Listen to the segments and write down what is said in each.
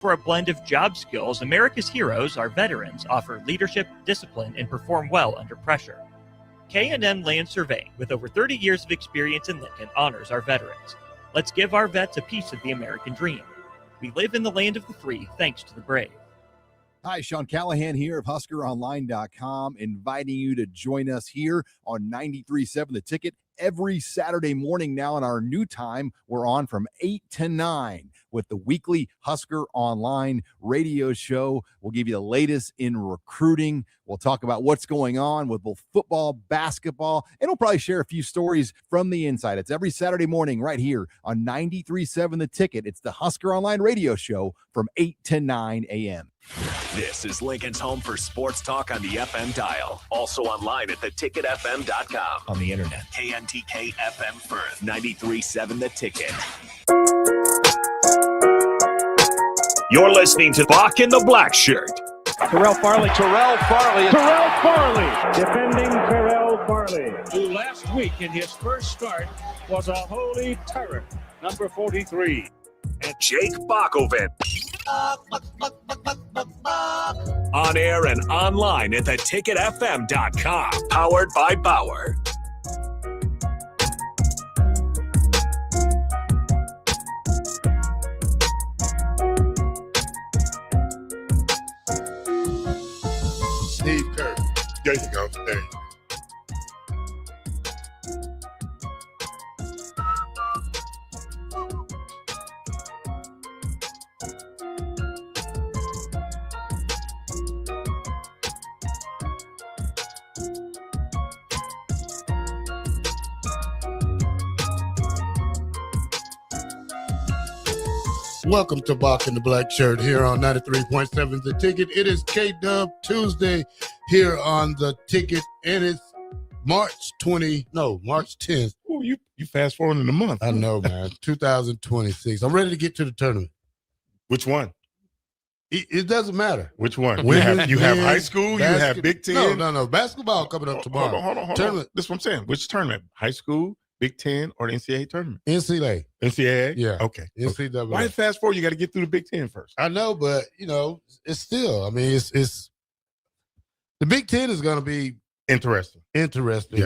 For a blend of job skills, America's heroes, our veterans, offer leadership, discipline, and perform well under pressure. K&N Land Surveying, with over 30 years of experience in Lincoln, honors our veterans. Let's give our vets a piece of the American dream. We live in the land of the free, thanks to the brave. Hi, Sean Callahan here of HuskerOnline.com, inviting you to join us here on 93.7 The Ticket every Saturday morning. Now in our new time, we're on from 8 to 9 with the weekly Husker Online radio show. We'll give you the latest in recruiting. We'll talk about what's going on with both football, basketball, and we'll probably share a few stories from the inside. It's every Saturday morning right here on 93.7 The Ticket. It's the Husker Online radio show from 8 to 9 a.m. This is Lincoln's home for sports talk on the FM dial. Also online at theticketfm.com. On the internet. KNTK FM Firth, 93.7 The Ticket. You're listening to Bock the Blackshirt. Terrell Farley, defending Terrell Farley, who last week in his first start was a holy terror, number 43. And Jake Bockoven. On air and online at theticketfm.com. Powered by Bauer. Steve Kerr. There you go. There you go. Welcome to Bock the Blackshirt here on 93.7 The Ticket. It is K-Dub Tuesday here on The Ticket, and it's March 10th. Oh, you fast forwarding the month. I know, man. 2026. I'm ready to get to the tournament. Which one? It doesn't matter. Which one? Women's, you have high men's, school, you have Big Ten. No. Basketball coming up tomorrow. Hold on. Tournament. This is what I'm saying. Which tournament? High school, Big Ten, or the NCAA tournament? NCAA. NCAA? Yeah. Okay. NCAA. Why fast forward? You got to get through the Big Ten first. I know, but, it's still, it's the Big Ten is going to be interesting yes.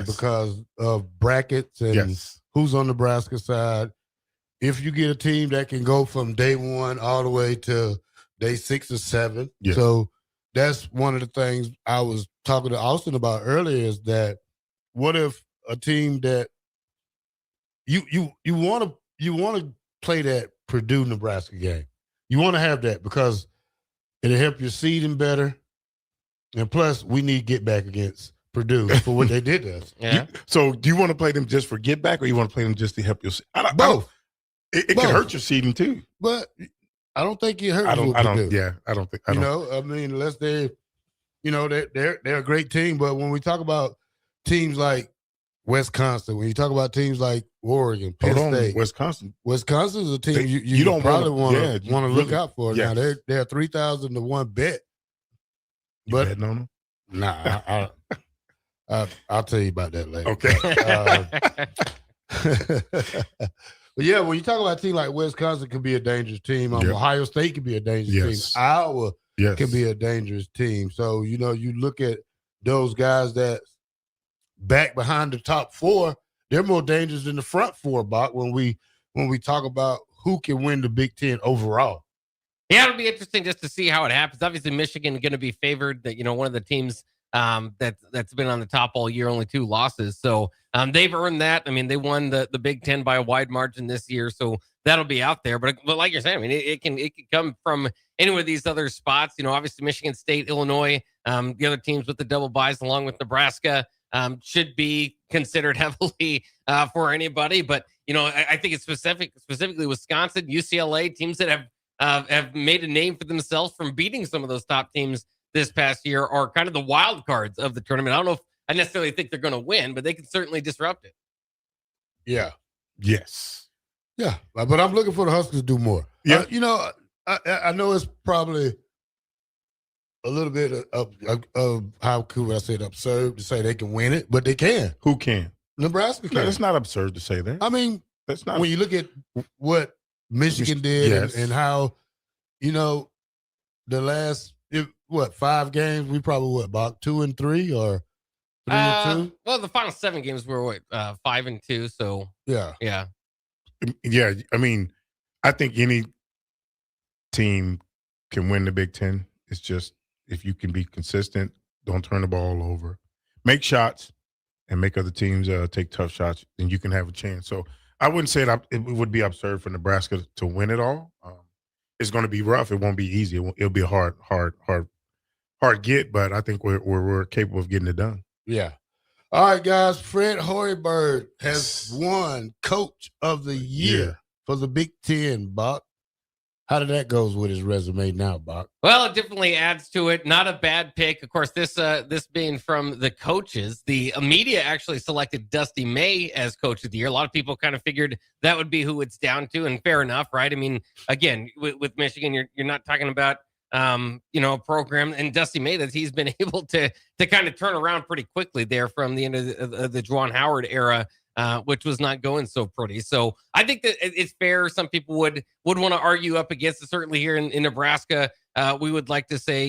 Because of brackets and who's on Nebraska side. If you get a team that can go from day one all the way to day 6 or 7. Yes. So that's one of the things I was talking to Austin about earlier is that what if a team that you want to play that Purdue Nebraska game. You want to have that because it'll help your seeding better. And plus, we need to get back against Purdue for what they did to us. Yeah. So do you want to play them just for get back or you want to play them just to help your both? It can hurt your seeding too. But I don't think it hurts. I don't think. Unless they're a great team. But when we talk about teams like Wisconsin, when you talk about teams like Oregon, Penn State, Wisconsin's a team you don't probably want to look out for. Yes. Now they're 3,000 to 1 bet. You betting on them? Nah, I'll tell you about that later. Okay. But yeah, when you talk about a team like Wisconsin, can be a dangerous team. Ohio State can be a dangerous team. Iowa can be a dangerous team. So you look at those guys that back behind the top 4, they're more dangerous than the front 4, Bach, when we talk about who can win the Big Ten overall. Yeah, it'll be interesting just to see how it happens. Obviously, Michigan is going to be favored. That one of the teams that's been on the top all year, only 2 losses. So they've earned that. I mean, they won the Big Ten by a wide margin this year, so that'll be out there. But like you're saying, I mean, it can come from any of these other spots. Obviously Michigan State, Illinois, the other teams with the double byes, along with Nebraska, should be considered heavily for anybody. But I think it's specifically Wisconsin, UCLA, teams that have made a name for themselves from beating some of those top teams this past year, are kind of the wild cards of the tournament. I don't know if I necessarily think they're going to win, but they can certainly disrupt it. Yeah. Yes. Yeah. But I'm looking for the Huskers to do more. Yeah. I know it's probably a little bit of how could I say it, absurd to say they can win it, but they can. Who can? Nebraska can. No, it's not absurd to say that. I mean, that's not when you look at what Michigan did and how, the last 5 games, we probably Bock 2-3 or 3-2? Well, the final 7 games were 5-2. So yeah. Yeah. I mean, I think any team can win the Big Ten. It's just if you can be consistent, don't turn the ball over, make shots, and make other teams take tough shots, then you can have a chance. So I wouldn't say it would be absurd for Nebraska to win it all. It's going to be rough. It won't be easy. It'll be a hard get, but I think we're capable of getting it done. Yeah. All right, guys. Fred Hoiberg has won Coach of the Year for the Big Ten, Bock. How did that go with his resume now, Bock? Well, it definitely adds to it. Not a bad pick. Of course, this being from the coaches. The media actually selected Dusty May as Coach of the Year. A lot of people kind of figured that would be who it's down to, and fair enough, right? I mean, again, with Michigan, you're not talking about a program, and Dusty May, that he's been able to kind of turn around pretty quickly there from the end of the Juwan Howard era, which was not going so pretty. So I think that it's fair. Some people would want to argue up against it. Certainly here in Nebraska, we would like to say,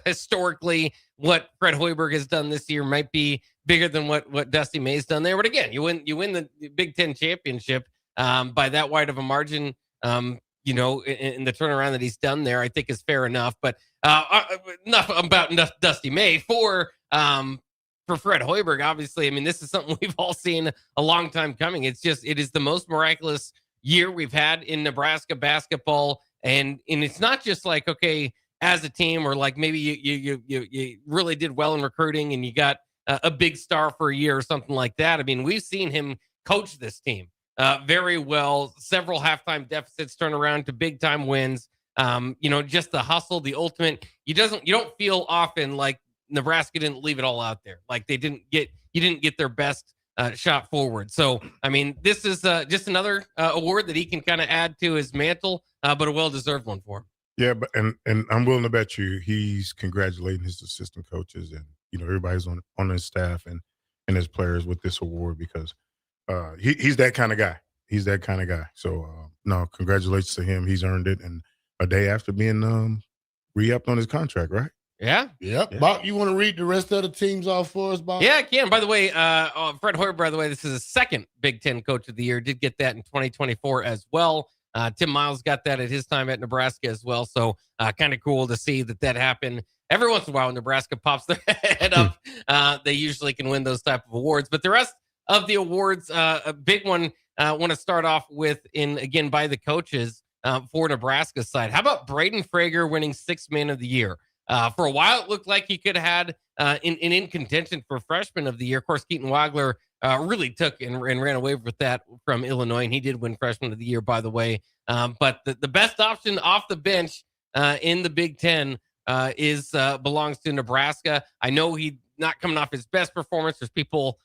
historically, what Fred Hoiberg has done this year might be bigger than what Dusty May's done there. But again, you win the Big Ten championship by that wide of a margin. In the turnaround that he's done there, I think is fair enough. But enough about Dusty May for Fred Hoiberg. Obviously, I mean, this is something we've all seen a long time coming. It is the most miraculous year we've had in Nebraska basketball, and it's not just like, okay, as a team, or like maybe you really did well in recruiting and you got a big star for a year or something like that. I mean, we've seen him coach this team very well. Several halftime deficits turn around to big time wins. Just the hustle, the ultimate. You don't feel often like Nebraska didn't leave it all out there. Like you didn't get their best shot forward. So, I mean, this is just another award that he can kind of add to his mantle, but a well-deserved one for him. Yeah, but and I'm willing to bet you he's congratulating his assistant coaches and everybody's on his staff and his players with this award, because he's that kind of guy. He's that kind of guy. So no, congratulations to him. He's earned it, and a day after being re-upped on his contract, right? Yeah. Yep. Yeah. Bob, you want to read the rest of the teams off for us, Bob? Yeah, I can. By the way, Fred Hoiberg, by the way, this is his second Big Ten Coach of the Year. Did get that in 2024 as well. Tim Miles got that at his time at Nebraska as well. So kind of cool to see that happened. Every once in a while when Nebraska pops their head up, they usually can win those type of awards. But the rest of the awards, a big one I want to start off with, again, by the coaches for Nebraska's side. How about Braden Frager winning Sixth Man of the Year? For a while, it looked like he could have had in contention for Freshman of the Year. Of course, Keaton Wagler really took and ran away with that from Illinois, and he did win Freshman of the Year, by the way. But the best option off the bench in the Big Ten belongs to Nebraska. I know he's not coming off his best performance. There's people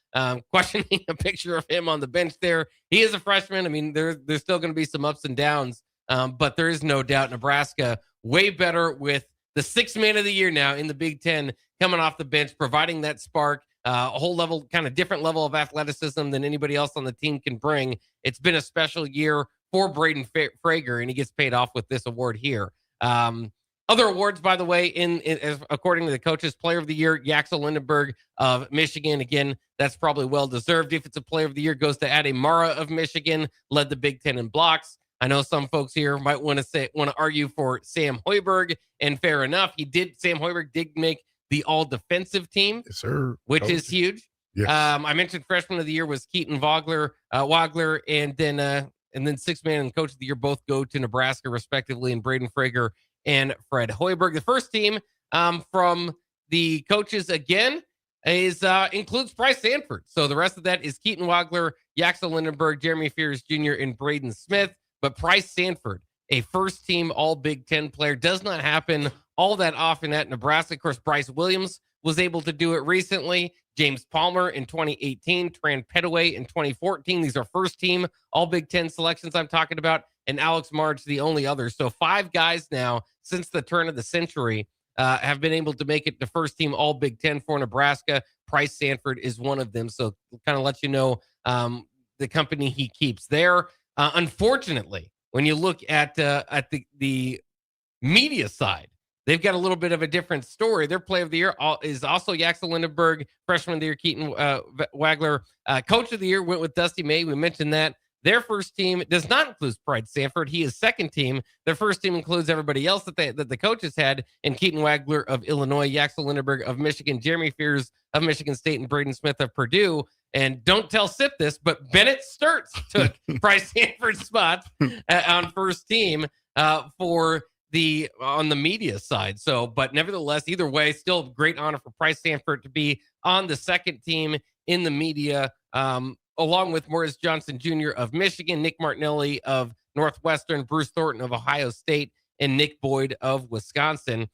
questioning a picture of him on the bench there. He is a freshman. I mean, there's still going to be some ups and downs, but there is no doubt Nebraska way better with the Sixth Man of the Year now in the Big Ten coming off the bench, providing that spark, a whole level, kind of different level of athleticism than anybody else on the team can bring. It's been a special year for Braden Frager, and he gets paid off with this award here. Other awards, by the way, according to the coaches, Player of the Year, Yaxel Lindenberg of Michigan. Again, that's probably well-deserved. Defensive Player of the Year goes to Ade Mara of Michigan, led the Big Ten in blocks. I know some folks here might want to argue for Sam Hoiberg, and fair enough. Sam Hoiberg did make the all-defensive team, yes, sir, which is huge. Yes. I mentioned Freshman of the Year was Keaton Wagler, and then Sixth Man and Coach of the Year both go to Nebraska, respectively, and Braden Frager and Fred Hoiberg. The first team from the coaches again includes Bryce Sanford. So the rest of that is Keaton Wagler, Yaxel Lindenberg, Jeremy Fears Jr., and Braden Smith. But Bryce Sanford, a first-team All-Big Ten player, does not happen all that often at Nebraska. Of course, Bryce Williams was able to do it recently. James Palmer in 2018, Tran Petaway in 2014. These are first-team All-Big Ten selections I'm talking about, and Alex Marge, the only other. So 5 guys now since the turn of the century have been able to make it to first-team All-Big Ten for Nebraska. Bryce Sanford is one of them. So kind of let you know the company he keeps there. Unfortunately, when you look at the media side, they've got a little bit of a different story. Their player of the year is also Yaxel Lindenberg, freshman of the year, Keaton Wagler. Coach of the year went with Dusty May. We mentioned that. Their first team does not include Pride Sanford. He is second team. Their first team includes everybody else that the coaches had, and Keaton Wagler of Illinois, Yaxel Lindenberg of Michigan, Jeremy Fears of Michigan State, and Braden Smith of Purdue. And don't tell Sip this, but Bennett Sturtz took Price Sanford's spot on first team on the media side. So, but nevertheless, either way, still great honor for Price Sanford to be on the second team in the media, along with Morris Johnson Jr. of Michigan, Nick Martinelli of Northwestern, Bruce Thornton of Ohio State, and Nick Boyd of Wisconsin.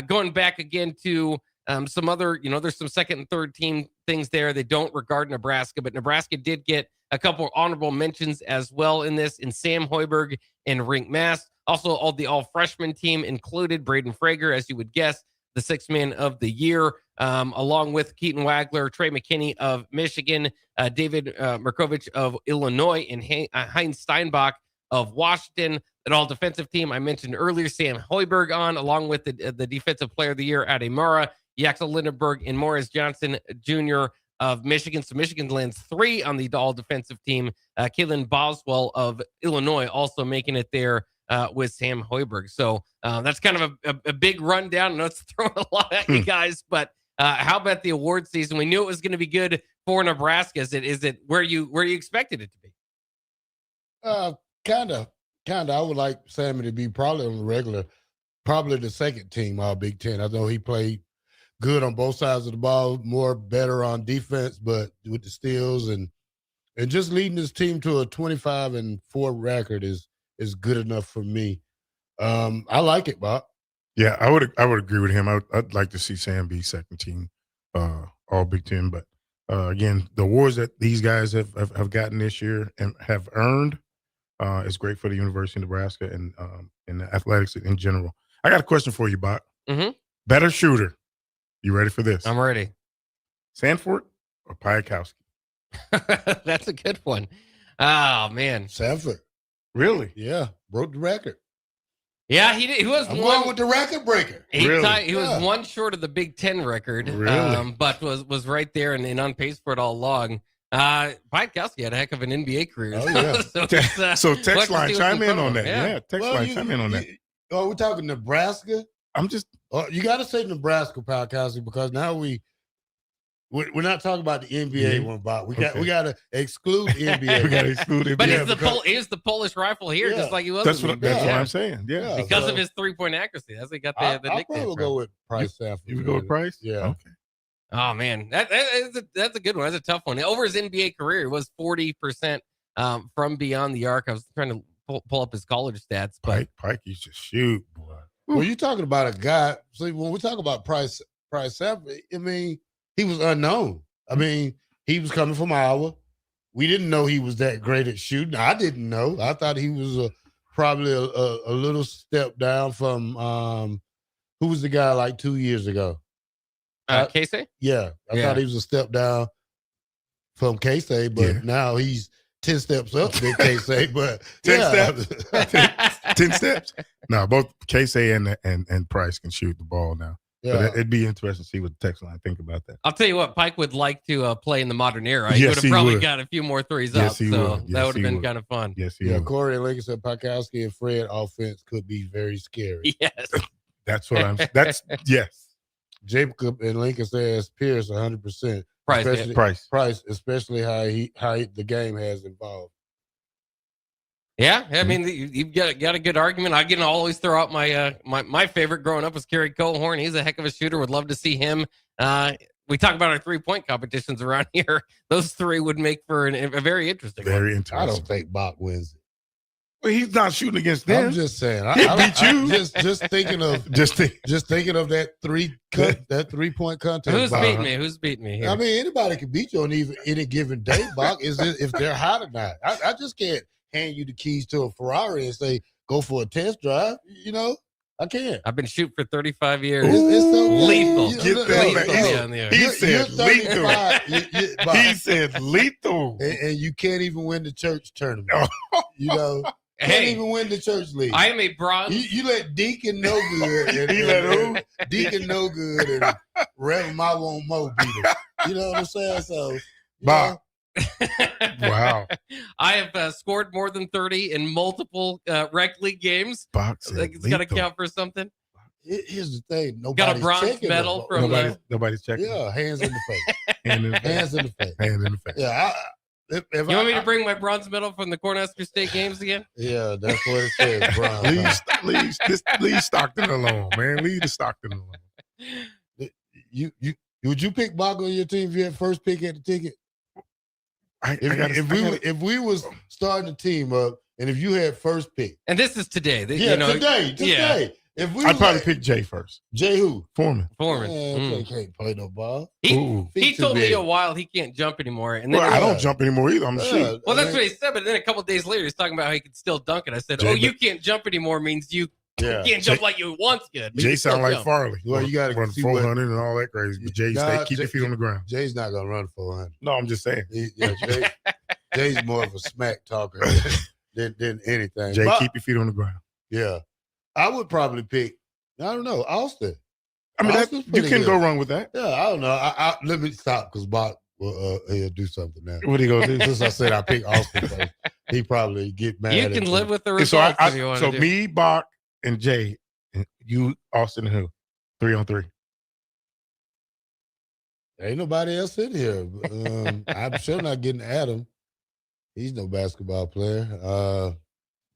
Going back again to some other, there's some second and third team things there. They don't regard Nebraska, but Nebraska did get a couple honorable mentions as well in this, in Sam Hoiberg and Rink Mast. Also, all freshman team included Braden Frager, as you would guess, the sixth man of the year, along with Keaton Wagler, Trey McKinney of Michigan, David Merkovich of Illinois, and Heinz Steinbach of Washington. An all defensive team I mentioned earlier, Sam Hoiberg along with the defensive player of the year, Ademara, Yaxel Lindenberg, and Morris Johnson Jr. of Michigan. So Michigan lands 3 on the all defensive team. Kalen Boswell of Illinois also making it there with Sam Hoiberg. So that's kind of a big rundown. I know it's throwing a lot at you guys, but how about the award season? We knew it was going to be good for Nebraska. Is it where you expected it to be? Kind of. I would like Sammy to be probably on the regular, probably the second team all Big Ten. I know he played good on both sides of the ball, better on defense, but with the steals and just leading his team to a 25-4 record is good enough for me. I like it, Bob. Yeah, I would agree with him. I'd like to see Sam be second team, all Big Ten. But again, the awards that these guys have gotten this year and have earned is great for the University of Nebraska and the athletics in general. I got a question for you, Bob. Mm-hmm. Better shooter. You ready for this? I'm ready. Sanford or Piakowski? That's a good one. Oh man, Sanford. Really? Yeah, broke the record. Yeah, he was I'm one going with the record breaker. He was one short of the Big Ten record, really? But was right there and on pace for it all along. Piakowski had a heck of an NBA career. Oh, yeah. So text line, chime in on that. Yeah, text line, chime in on that. Oh, we're talking Nebraska? I'm just... you got to say Nebraska, Piakowski, because now we're not talking about the NBA one, Bob. We got to exclude the NBA. We got to exclude NBA. But he's the Polish rifle here, just like he was. That's what I'm saying. Yeah, because of his 3-point accuracy. That's what he got the nickname. I'll probably go with Price Sanford. You would go with Price? Yeah. Okay. Oh man, that's a good one. That's a tough one. Over his NBA career, it was 40% from beyond the arc. I was trying to pull up his college stats, but Pike used to shoot, boy. Well, you're talking about a guy. See, when we talk about Price Sanford, I mean, he was unknown. I mean, he was coming from Iowa. We didn't know he was that great at shooting. I didn't know. I thought he was probably a little step down from who was the guy like 2 years ago? Casey? Yeah. I thought he was a step down from Casey, but now he's 10 steps up than Casey, but 10 steps. 10 steps. No, both Casey and Price can shoot the ball now. Yeah. But it'd be interesting to see what the text line think about that. I'll tell you what, Pike would like to play in the modern era. He yes, would have probably got a few more threes up, so yes, that would have been kind of fun. Yes, he would. Corey and Lincoln said Piakowski and Fred offense could be very scary. Yes. That's yes. Jacob and Lincoln says Pierce 100%. Price, especially how the game has evolved. Yeah, I mean, you've got a good argument. I can always throw out my favorite growing up was Kerry Cohorn. He's a heck of a shooter. Would love to see him. We talk about our 3-point competitions around here. Those three would make for a very interesting one. Very interesting. I don't think Bock wins it. Well, he's not shooting against them. I'm just saying. Just thinking of that 3-point contest. Who's beating me here? I mean, anybody can beat you on any given day, Bock. Is it if they're hot or not? I just can't hand you the keys to a Ferrari and say go for a test drive. You know, I can't. I've been shooting for 35 years. It's so lethal. He said lethal. He said lethal. And you can't even win the church tournament. You know. Can't even win the church league. I am a bronze. You let Deacon No Good. And, You let who? Deacon No Good and Reverend My Won't Mo beat him. You know what I'm saying? So, Bob. Wow. I have scored more than 30 in multiple rec league games. Boxing. It's got to count for something. Here's the thing. Got a bronze medal from nobody's checking. Yeah, hands in the face. Hand in the face. Hands in the face. Hand in the face. Yeah. If you want me to bring my bronze medal from the Cornhusker State games again? Yeah, that's what it says, bronze. Leave Stockton alone, man. Leave the Stockton alone. Would you pick Bock on your team if you had first pick at the ticket? If we was starting a team up and if you had first pick. And this is today. Today. Yeah. I'd probably pick Jay first. Jay who? Foreman. Jay can't play no ball. He told me a while he can't jump anymore. And then I don't jump anymore either. I'm sure. Well, that's what he said. But then a couple of days later, he's talking about how he could still dunk it. I said, you can't jump anymore means you can't jump like you once could. Jay sound like Farley. Well, you got to run 400 and all that crazy. But Jay, keep your feet on the ground. Jay's not going to run 400. No, I'm just saying. Jay's more of a smack talker than anything. Jay, keep your feet on the ground. Yeah. I would probably pick, I don't know, Austin. I mean, you can go wrong with that. Yeah, I don't know. Let me stop because Bock will he'll do something now. What he gonna do? Since I said I picked Austin first, he probably get mad. You can live with the results. So me, Bock, and Jay, and you, Austin, and who? 3-on-3. Ain't nobody else in here. I'm sure not getting Adam. He's no basketball player.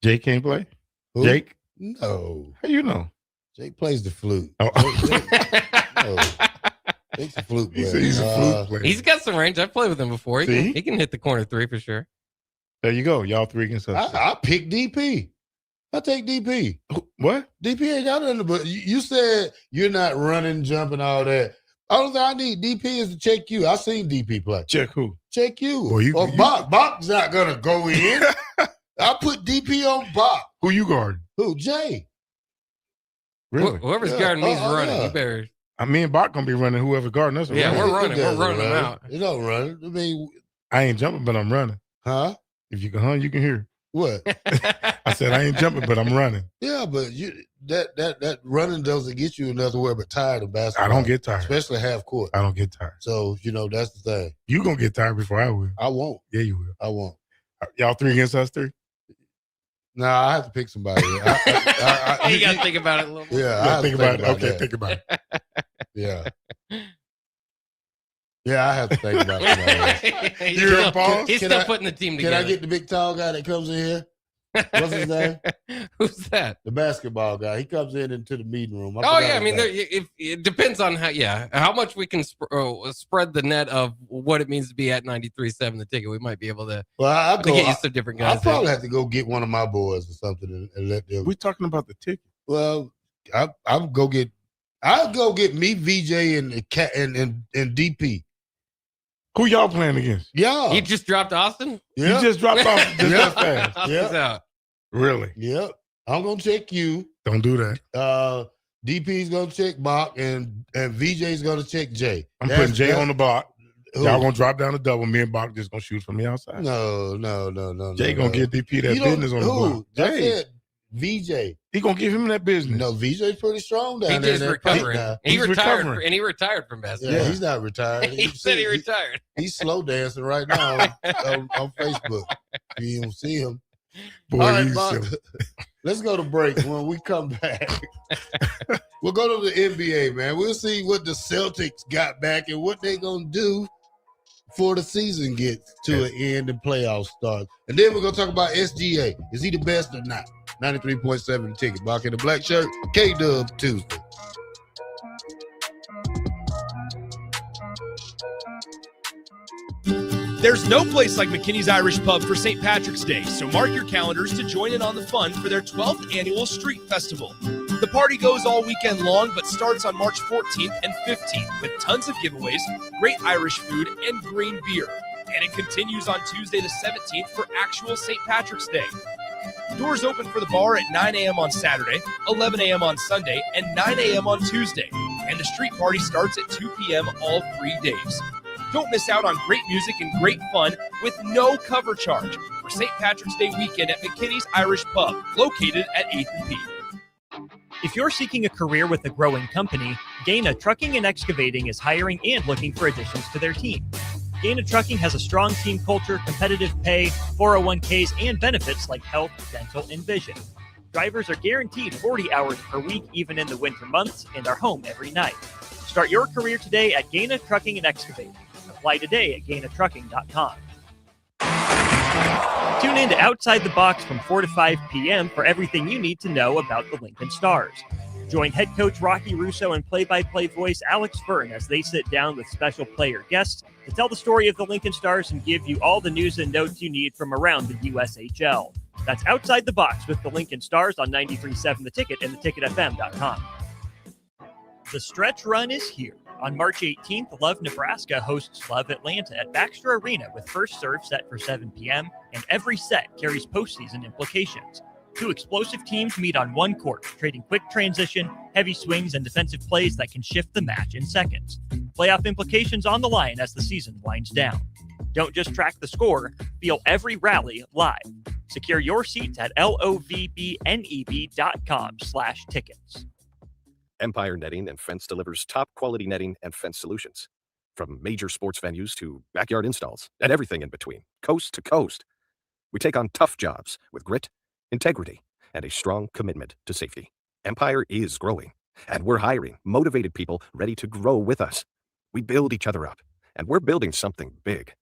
Jake can't play? Who? Jake? No. How you know? Jake plays the flute. Oh. Jake's a flute player. He's a flute player. He's got some range. I've played with him before. He can hit the corner three for sure. There you go. Y'all three against us. I pick DP. I take DP. What? DP ain't got nothing, but you said you're not running, jumping, all that. All thing I need DP is to check you. I seen DP play. Check who? Check you. Well, Bock. Bock's not gonna go in. I put DP on Bock. Who you guarding? Who? Jay. Really? Whoever's guarding me's running. Yeah. You better. Me and Bock gonna be running whoever guarding us. Yeah, we're running. We're running them out. You don't run. I mean, I ain't jumping, but I'm running. Huh? If you can you can hear. What? I said I ain't jumping, but I'm running. Yeah, but that running doesn't get you another word but tired of basketball. I don't get tired. Especially half court. I don't get tired. So, that's the thing. You gonna get tired before I will. I won't. Yeah, you will. I won't. Y'all three against us three? Nah, I have to pick somebody. You got to think about it a little more. Yeah, I have to think about it. Okay, think about it. Yeah. Yeah, I have to think about somebody. He's still putting the team together. Can I get the big tall guy that comes in here? What's his name? Who's that? The basketball guy. He comes into the meeting room. I mean, it depends on how much we can spread the net of what it means to be at 93.7 the ticket. We might be able to. Well, I'll get you some different guys. I'll probably have to go get one of my boys or something and let them. We're talking about the ticket. Well, I'll go get me, VJ, and DP. Who y'all playing against? Yeah. You just dropped Austin? Yeah. You just dropped off just that fast. Austin's out. Really? Yep. I'm going to check you. Don't do that. DP's going to check Bock, and VJ's going to check Jay. I'm putting Jay on the block. Who? Y'all going to drop down the double. Me and Bock just going to shoot from the outside. No. Jay going to give DP that business on the block. Jay. VJ. He going to give him that business. No, VJ's pretty strong down there. VJ's recovering. He retired. recovering. And he retired from basketball. Yeah, he's not retired. He said he retired. He's slow dancing right now on Facebook. You don't see him. Boy, all right, you Bock, let's go to break. When we come back, we'll go to the NBA, man. We'll see what the Celtics got back and what they're going to do before the season gets to an end and playoffs start. And then we're going to talk about SGA. Is he the best or not? 93.7 ticket. Bock the Blackshirt. K-Dub Tuesday. There's no place like McKinney's Irish Pub for St. Patrick's Day, so mark your calendars to join in on the fun for their 12th annual Street Festival. The party goes all weekend long, but starts on March 14th and 15th with tons of giveaways, great Irish food, and green beer. And it continues on Tuesday the 17th for actual St. Patrick's Day. Doors open for the bar at 9 a.m. on Saturday, 11 a.m. on Sunday, and 9 a.m. on Tuesday. And the street party starts at 2 p.m. all 3 days. Don't miss out on great music and great fun with no cover charge. for St. Patrick's Day weekend at McKinney's Irish Pub, located at 8th and P. If you're seeking a career with a growing company, Gaina Trucking and Excavating is hiring and looking for additions to their team. Gaina Trucking has a strong team culture, competitive pay, 401ks, and benefits like health, dental, and vision. Drivers are guaranteed 40 hours per week, even in the winter months, and are home every night. Start your career today at Gaina Trucking and Excavating. Apply today at GainaTrucking.com. Tune in to Outside the Box from 4 to 5 p.m. for everything you need to know about the Lincoln Stars. Join head coach Rocky Russo and play-by-play voice Alex Fern as they sit down with special player guests to tell the story of the Lincoln Stars and give you all the news and notes you need from around the USHL. That's Outside the Box with the Lincoln Stars on 93.7 The Ticket and theticketfm.com. The stretch run is here. On March 18th, Love Nebraska hosts Love Atlanta at Baxter Arena with first serve set for 7 p.m., and every set carries postseason implications. Two explosive teams meet on one court, trading quick transition, heavy swings, and defensive plays that can shift the match in seconds. Playoff implications on the line as the season winds down. Don't just track the score, feel every rally live. Secure your seats at lovebneb.com/tickets. Empire Netting and Fence delivers top-quality netting and fence solutions. From major sports venues to backyard installs and everything in between, coast to coast. We take on tough jobs with grit, integrity, and a strong commitment to safety. Empire is growing, and we're hiring motivated people ready to grow with us. We build each other up, and we're building something big.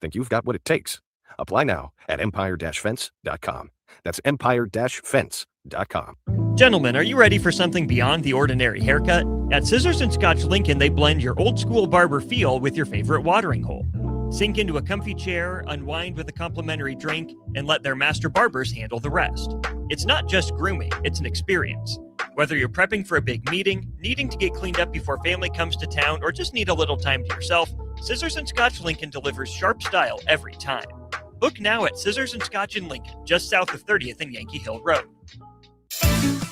Think you've got what it takes? Apply now at empire-fence.com. That's empire-fence.com. Gentlemen, are you ready for something beyond the ordinary haircut? At Scissors and Scotch Lincoln, they blend your old school barber feel with your favorite watering hole. Sink into a comfy chair, unwind with a complimentary drink, and let their master barbers handle the rest. It's not just grooming, it's an experience. Whether you're prepping for a big meeting, needing to get cleaned up before family comes to town, or just need a little time to yourself, Scissors and Scotch Lincoln delivers sharp style every time. Book now at Scissors and Scotch in Lincoln, just south of 30th and Yankee Hill Road.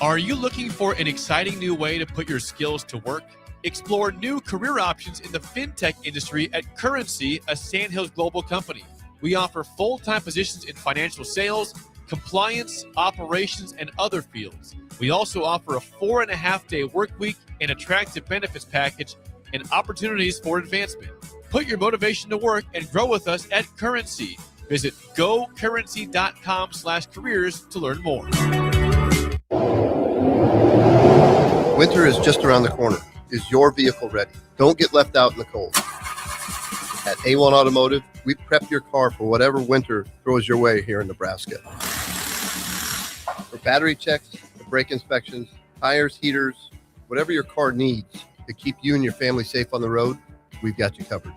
Are you looking for an exciting new way to put your skills to work? Explore new career options in the fintech industry at Currency, a Sandhills global company. We offer full-time positions in financial sales, compliance, operations, and other fields. We also offer a 4.5-day work week, an attractive benefits package, and opportunities for advancement. Put your motivation to work and grow with us at Currency. Visit gocurrency.com/careers to learn more. Winter is just around the corner. Is your vehicle ready? Don't get left out in the cold. At A1 Automotive, we prep your car for whatever winter throws your way here in Nebraska. For battery checks, for brake inspections, tires, heaters, whatever your car needs to keep you and your family safe on the road, we've got you covered.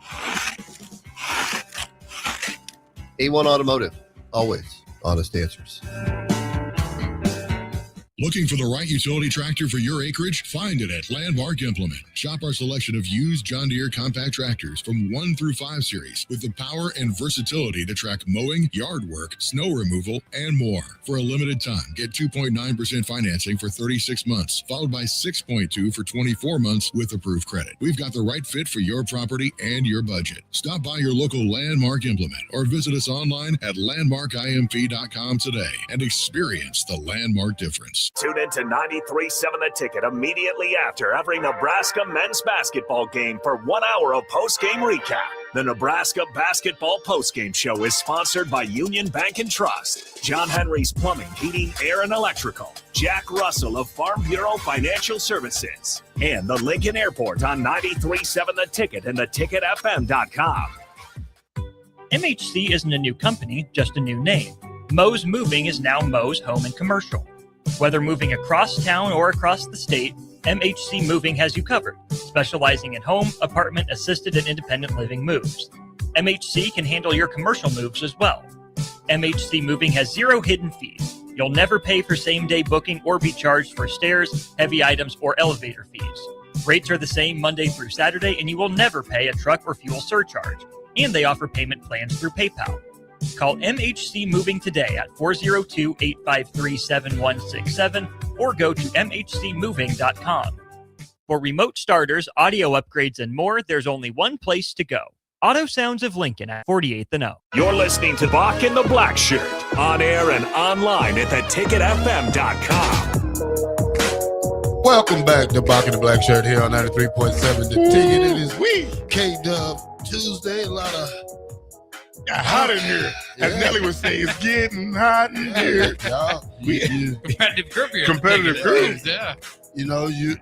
A1 Automotive, always honest answers. Looking for the right utility tractor for your acreage? Find it at Landmark Implement. Shop our selection of used John Deere compact tractors from 1 through 5 series with the power and versatility to track mowing, yard work, snow removal, and more. For a limited time, get 2.9% financing for 36 months, followed by 6.2 for 24 months with approved credit. We've got the right fit for your property and your budget. Stop by your local Landmark Implement or visit us online at landmarkimp.com today and experience the Landmark difference. Tune in to 93.7 The Ticket immediately after every Nebraska men's basketball game for 1 hour of post-game recap. The Nebraska Basketball Postgame Show is sponsored by Union Bank and Trust, John Henry's Plumbing, Heating, Air, and Electrical, Jack Russell of Farm Bureau Financial Services, and the Lincoln Airport on 93.7 The Ticket and theticketfm.com. MHC isn't a new company, just a new name. Moe's Moving is now Moe's Home and Commercial. Whether moving across town or across the state, MHC Moving has you covered, specializing in home, apartment, assisted, and independent living moves. MHC can handle your commercial moves as well. MHC Moving has 0 hidden fees. You'll never pay for same-day booking or be charged for stairs, heavy items, or elevator fees. Rates are the same Monday through Saturday, and you will never pay a truck or fuel surcharge. And they offer payment plans through PayPal. Call MHC Moving today at 402-853-7167 or go to mhcmoving.com. For remote starters, audio upgrades, and more, there's only one place to go. Auto Sounds of Lincoln at 48th and O. You're listening to Bock and the Blackshirt on air and online at theticketfm.com. Welcome back to Bock and the Blackshirt here on 93.7 The Ticket. It is K-Dub Tuesday. A lot of hot in here. As Nelly would say, it's getting hot in here. Competitive group here. Competitive group. Yeah. You know, you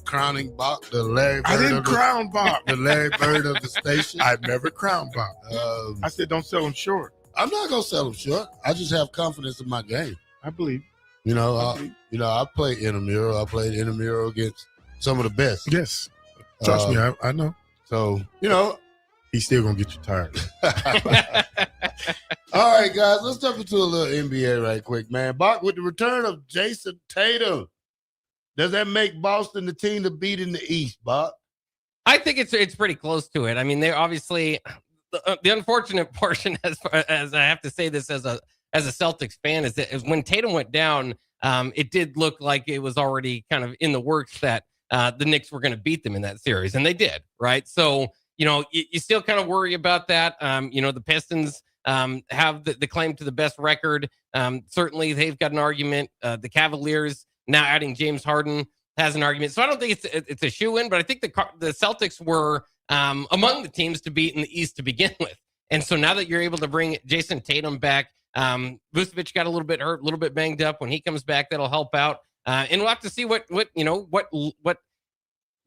crowning Bock, the Larry Bird. I didn't crown Bock. The Larry Bird of the station. I never crowned Bock. I said don't sell him short. I'm not gonna sell him short. I just have confidence in my game. I believe. You know, I play intramural. I played intramural against some of the best. Yes. Trust me, I know. So, you know, he's still gonna get you tired. All right, guys, let's jump into a little NBA right quick, man. Bock, with the return of Jason Tatum, does that make Boston the team to beat in the East, Bock? I think it's pretty close to it. I mean, they're obviously the unfortunate portion, as I have to say this as a Celtics fan, is that when Tatum went down, it did look like it was already kind of in the works that the Knicks were going to beat them in that series, and they did, right? So, you know, you still kind of worry about that. You know, the Pistons have the claim to the best record. Certainly, they've got an argument. The Cavaliers, now adding James Harden, has an argument. So I don't think it's a shoe-in, but I think the Celtics were among the teams to beat in the East to begin with. And so now that you're able to bring Jason Tatum back, Vucevic got a little bit hurt, a little bit banged up. When he comes back, that'll help out. And we'll have to see what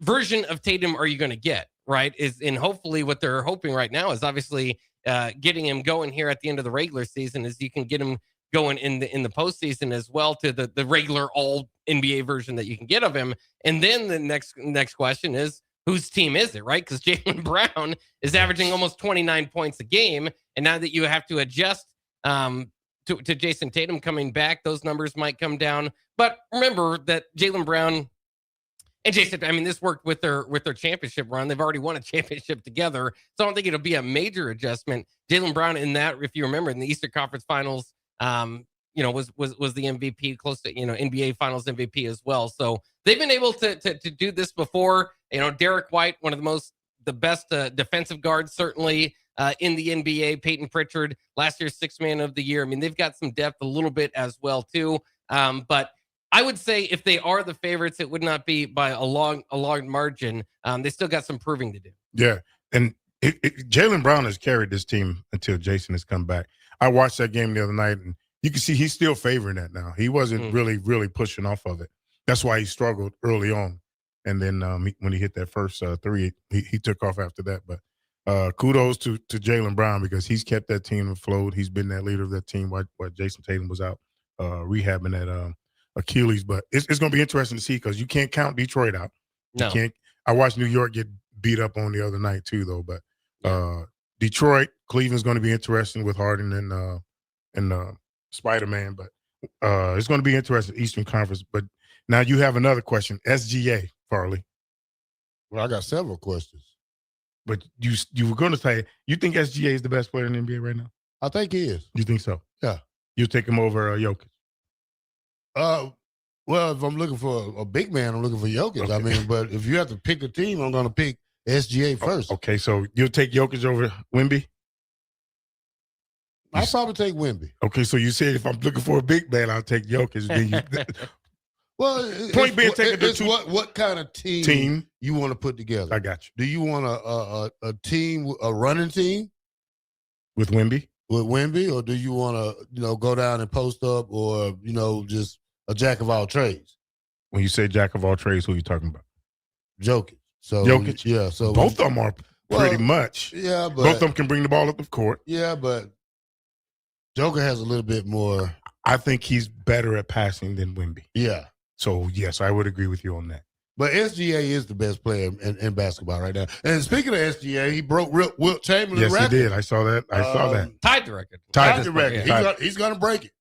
version of Tatum are you going to get, right? And hopefully what they're hoping right now is obviously getting him going here at the end of the regular season, is you can get him going in the postseason as well, to the regular all NBA version that you can get of him. And then the next question is, whose team is it, right? Because Jaylen Brown is averaging almost 29 points a game. And now that you have to adjust to Jason Tatum coming back, those numbers might come down. But remember that Jaylen Brown and Jason, I mean, this worked with their championship run. They've already won a championship together. So I don't think it'll be a major adjustment. Jaylen Brown in that, if you remember, in the Eastern Conference Finals, you know, was the MVP, close to, you know, NBA Finals MVP as well. So they've been able to do this before. You know, Derek White, one of the best defensive guards, certainly in the NBA. Peyton Pritchard, last year's Sixth Man of the Year. I mean, they've got some depth a little bit as well too. But I would say if they are the favorites, it would not be by a long margin. They still got some proving to do. Yeah, and Jaylen Brown has carried this team until Jason has come back. I watched that game the other night, and you can see he's still favoring that now. He wasn't really pushing off of it. That's why he struggled early on. And then when he hit that first three, he took off after that. But kudos to Jaylen Brown, because he's kept that team afloat. He's been that leader of that team while Jason Tatum was out rehabbing that Achilles. But it's going to be interesting to see, because you can't count Detroit out. No. You can't. I watched New York get beat up on the other night too, though. But Detroit, Cleveland's going to be interesting with Harden and Spider-Man. But it's going to be interesting, Eastern Conference. But now you have another question, SGA, Farley. Well, I got several questions. But you were going to say, you think SGA is the best player in the NBA right now? I think he is. You think so? Yeah. You take him over Jokic? Well, if I'm looking for a big man, I'm looking for Jokic. Okay. I mean, but if you have to pick a team, I'm going to pick SGA first. Okay, so you'll take Jokic over Wemby? I'll probably take Wemby. Okay, so you said if I'm looking for a big man, I'll take Jokic. Then Well, point being taken, it's what kind of team you want to put together. I got you. Do you want a team, a running team with Wemby? With Wemby, or do you want to go down and post up, or just a jack of all trades? When you say jack of all trades, who are you talking about? Jokic. So Jokic. Yeah. So both of them are pretty much. Yeah, but both of them can bring the ball up the court. Yeah, but Joker has a little bit more. I think he's better at passing than Wemby. Yeah. So, yes, I would agree with you on that. But SGA is the best player in basketball right now. And speaking of SGA, he broke Wilt Chamberlain's record. Yes, he did. I saw that. Tied the record. Tied the record. Yeah. He's going to break it.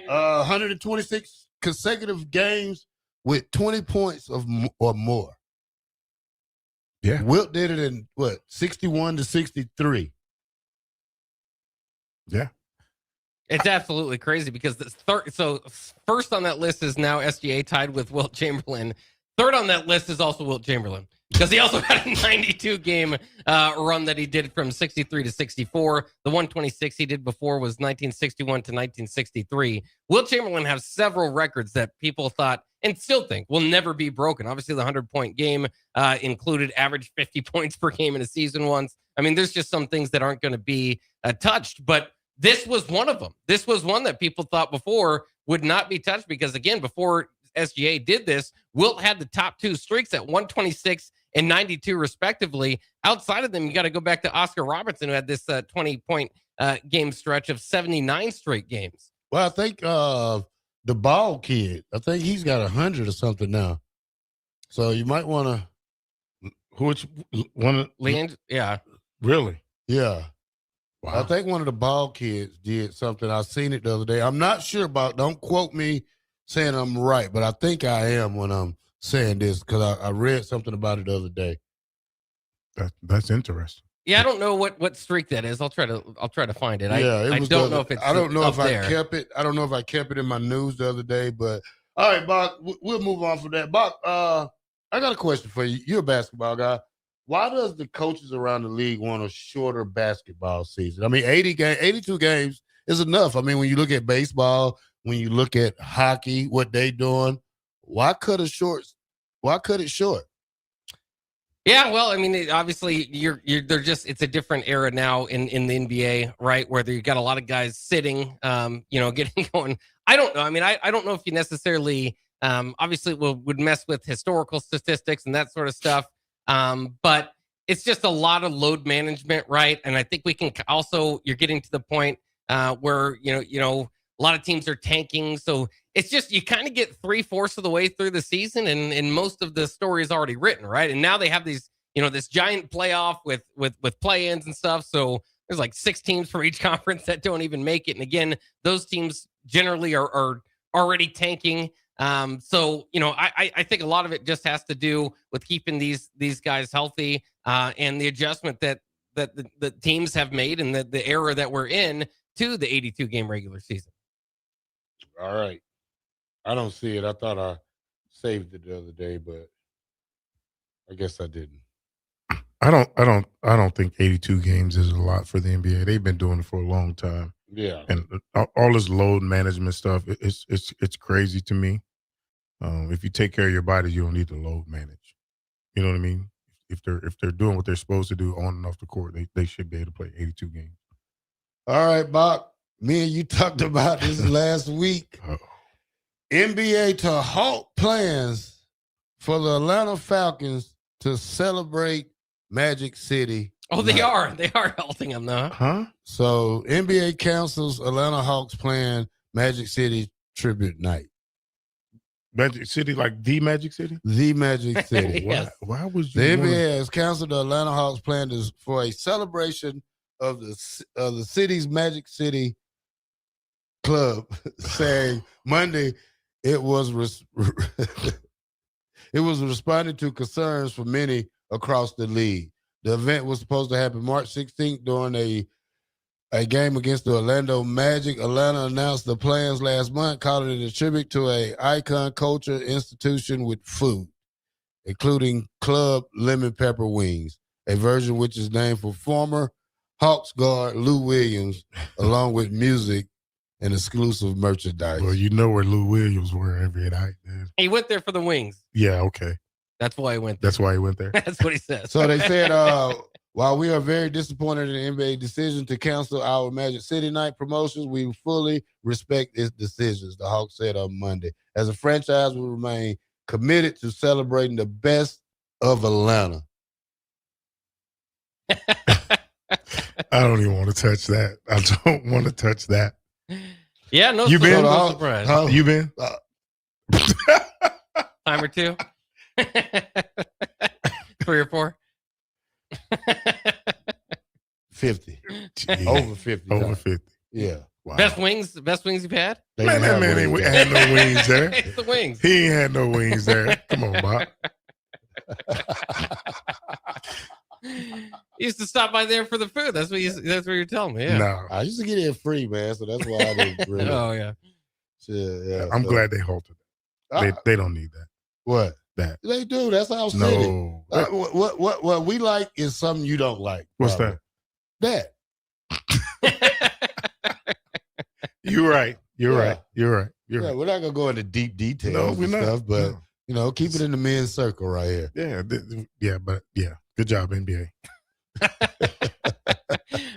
126 consecutive games with 20 points or more. Yeah. Wilt did it in, 61 to 63. Yeah. It's absolutely crazy, because so first on that list is now SGA, tied with Wilt Chamberlain. Third on that list is also Wilt Chamberlain. because he also had a 92 game run that he did from 63 to 64. The 126 he did before was 1961 to 1963. Will Chamberlain has several records that people thought and still think will never be broken. Obviously, the 100-point game included average 50 points per game in a season once. I mean, there's just some things that aren't going to be touched, but this was one of them. This was one that people thought before would not be touched because, again, before SGA did this, Wilt had the top two streaks at 126 and 92 respectively. Outside of them, you got to go back to Oscar Robertson, who had this 20-point game stretch of 79 straight games. Well, I think the ball kid, I think he's got 100 or something now. So you might want to. Which one? Leand, yeah. Really? Yeah. Wow. I think one of the ball kids did something. I seen it the other day. I'm not sure about, don't quote me saying I'm right, but I think I am when I'm saying this because I read something about it the other day. That's interesting. Yeah, I don't know what streak that is. I'll try to find it. Yeah, I don't know if it's. I don't know if there. I kept it. I don't know if I kept it in my news the other day. But all right, Bock, we'll move on from that. Bock, I got a question for you. You're a basketball guy. Why does the coaches around the league want a shorter basketball season? I mean, 82 games is enough. I mean, when you look at baseball, when you look at hockey, what they doing, why cut it short? Why cut it short? Yeah, well, I mean, obviously, they're just, it's a different era now in the NBA, right? Where you got a lot of guys sitting, getting going. I don't know. I mean, I don't know if you necessarily, obviously, would mess with historical statistics and that sort of stuff. But it's just a lot of load management, right? And I think we can also, you're getting to the point where, a lot of teams are tanking. So it's just, you kind of get 3/4 of the way through the season and most of the story is already written, right? And now they have these, this giant playoff with play-ins and stuff. So there's like 6 teams for each conference that don't even make it. And again, those teams generally are already tanking. So, I think a lot of it just has to do with keeping these guys healthy and the adjustment that the teams have made and the era that we're in to the 82 game regular season. All right. I don't see it. I thought I saved it the other day, but I guess I didn't. I don't think 82 games is a lot for the NBA. They've been doing it for a long time. Yeah. And all this load management stuff, it's crazy to me. If you take care of your body, you don't need to load manage. You know what I mean? If they're doing what they're supposed to do on and off the court, they should be able to play 82 games. All right, Bock. Me and you talked about this last week. Uh-oh. NBA to halt plans for the Atlanta Falcons to celebrate Magic City. Oh, they are halting them though. Huh? So NBA cancels Atlanta Hawks plan Magic City tribute night. Magic City, like the Magic City? The Magic City. Yes. Why was you The NBA has canceled the Atlanta Hawks plan for a celebration of the city's Magic City club, saying Monday it was responding to concerns from many across the league. The event was supposed to happen March 16th during a game against the Orlando Magic. Atlanta announced the plans last month, calling it a tribute to a icon culture institution with food, including club lemon pepper wings, a version which is named for former Hawks guard Lou Williams, along with music and exclusive merchandise. Well, you know where Lou Williams were every night, man. He went there for the wings. Yeah, okay. That's why he went there. That's why he went there. That's what he said. So they said, while we are very disappointed in the NBA decision to cancel our Magic City night promotions, we fully respect its decisions, the Hawks said on Monday. As a franchise, we remain committed to celebrating the best of Atlanta. I don't even want to touch that. I don't want to touch that. Yeah, no, You been? no surprise. You been? Time or two? 3 or 4? 50. Jeez. Over 50. Over 50. Yeah. Wow. Best wings you've had? They Man, didn't that have man wings. ain't had no wings there. It's the wings. He ain't had no wings there. Come on, Bob. You used to stop by there for the food. That's what you're telling me. Yeah. No. I used to get it free, man, so that's why I didn't really. Oh yeah. Yeah, I'm glad they halted it. They don't need that. What? that. They do. That's our city. No. What we like is something you don't like. What's probably. That? You're right. You're right. Yeah, we're not gonna go into deep details and stuff, but keep it in the men's circle right here. Yeah, good job, NBA.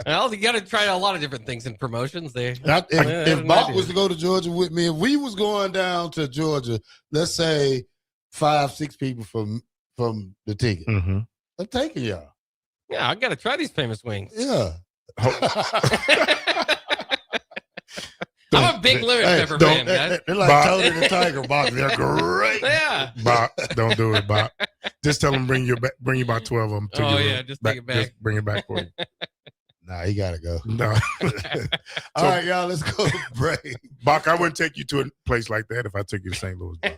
Well, you got to try a lot of different things in promotions there. If Bob was to go to Georgia with me, if we was going down to Georgia, let's say 5-6 people from the ticket, I'm taking y'all. Yeah, I got to try these famous wings. Yeah. I'm a big lemon pepper fan, guys. They're like Tony the Tiger, Bob. They're great. Yeah. Bob, don't do it, Bob. Just tell them bring you about 12 of them. Just take it back. Just bring it back for you. Nah, he got to go. No. All right, y'all, let's go to break. Bach, I wouldn't take you to a place like that if I took you to St. Louis. Yeah,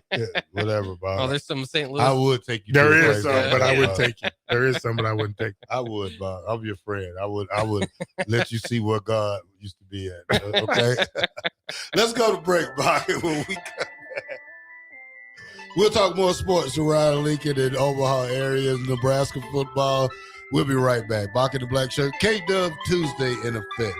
whatever, Bob. Oh, there's some St. Louis. I would take you. There to a is place some, like but that, I wouldn't Bob. take you. There is some, but I wouldn't take you. I would, Bob. I'm your friend. I would let you see where God used to be at. Okay? Let's go to break, Bob. When we come back, we'll talk more sports around Lincoln and Omaha areas, Nebraska football. We'll be right back. Bock the Blackshirt, K-Dub Tuesday in effect.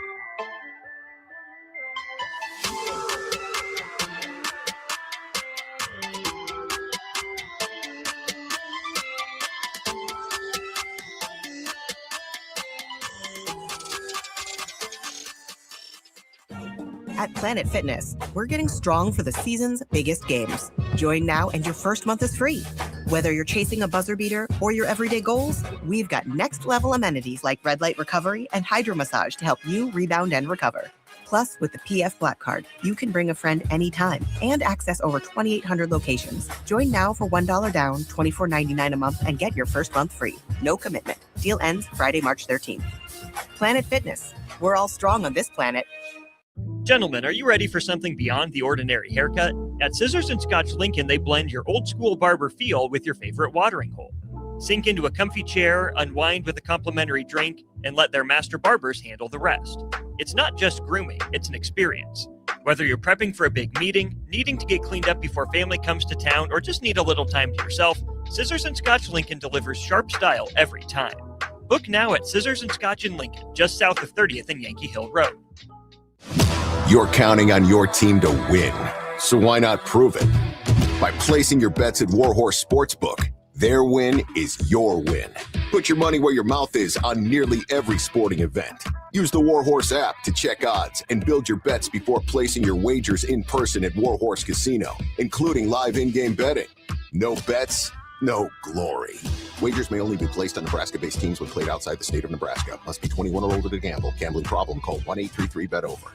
At Planet Fitness, we're getting strong for the season's biggest games. Join now and your first month is free. Whether you're chasing a buzzer beater or your everyday goals, we've got next-level amenities like red light recovery and hydro massage to help you rebound and recover. Plus, with the PF Black Card, you can bring a friend anytime and access over 2,800 locations. Join now for $1 down, $24.99 a month, and get your first month free. No commitment. Deal ends Friday, March 13th. Planet Fitness. We're all strong on this planet. Gentlemen, are you ready for something beyond the ordinary haircut? At Scissors and Scotch Lincoln, they blend your old school barber feel with your favorite watering hole. Sink into a comfy chair, unwind with a complimentary drink, and let their master barbers handle the rest. It's not just grooming, it's an experience. Whether you're prepping for a big meeting, needing to get cleaned up before family comes to town, or just need a little time to yourself, Scissors and Scotch Lincoln delivers sharp style every time. Book now at Scissors and Scotch in Lincoln, just south of 30th and Yankee Hill Road. You're counting on your team to win, so why not prove it? By placing your bets at Warhorse Sportsbook. Their win is your win. Put your money where your mouth is on nearly every sporting event. Use the Warhorse app to check odds and build your bets before placing your wagers in person at Warhorse Casino, including live in-game betting. No bets, no glory. Wagers may only be placed on Nebraska-based teams when played outside the state of Nebraska. Must be 21 or older to gamble. Gambling problem? Call 1-833-BET-OVER.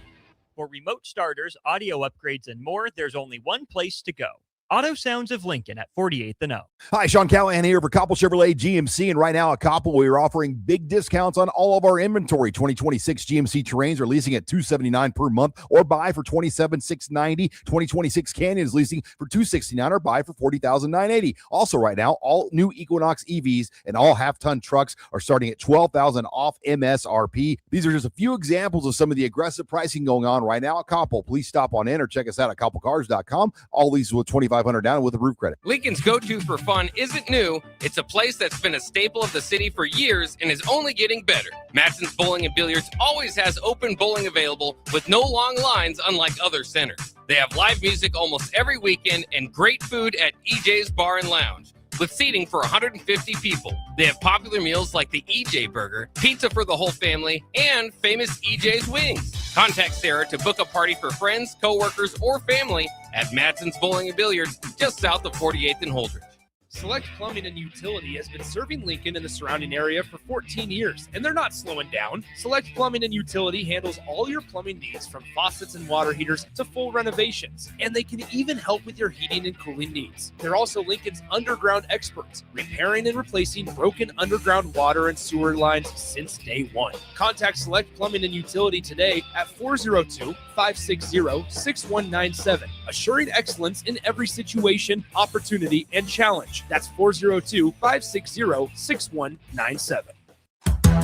For remote starters, audio upgrades, and more, there's only one place to go. Auto Sounds of Lincoln at 48th and O. Hi, Sean Callahan here for Koppel Chevrolet GMC. And right now at Koppel, we are offering big discounts on all of our inventory. 2026 GMC Terrains are leasing at $279 per month or buy for $27,690. 2026 Canyon is leasing for $269 or buy for $40,980. Also right now, all new Equinox EVs and all half-ton trucks are starting at $12,000 off MSRP. These are just a few examples of some of the aggressive pricing going on right now at Koppel. Please stop on in or check us out at koppelcars.com. All leases with $2,500 down with a roof credit. Lincoln's go-to for fun isn't new. It's a place that's been a staple of the city for years and is only getting better. Matson's Bowling and Billiards always has open bowling available with no long lines, unlike other centers. They have live music almost every weekend and great food at EJ's Bar and Lounge, with seating for 150 people. They have popular meals like the EJ Burger, pizza for the whole family, and famous EJ's Wings. Contact Sarah to book a party for friends, coworkers, or family at Matson's Bowling and Billiards, just south of 48th and Holdridge. Select Plumbing and Utility has been serving Lincoln and the surrounding area for 14 years, and they're not slowing down. Select Plumbing and Utility handles all your plumbing needs, from faucets and water heaters to full renovations, and they can even help with your heating and cooling needs. They're also Lincoln's underground experts, repairing and replacing broken underground water and sewer lines since day one. Contact Select Plumbing and Utility today at 402-560-6197, assuring excellence in every situation, opportunity, and challenge. That's 402-560-6197.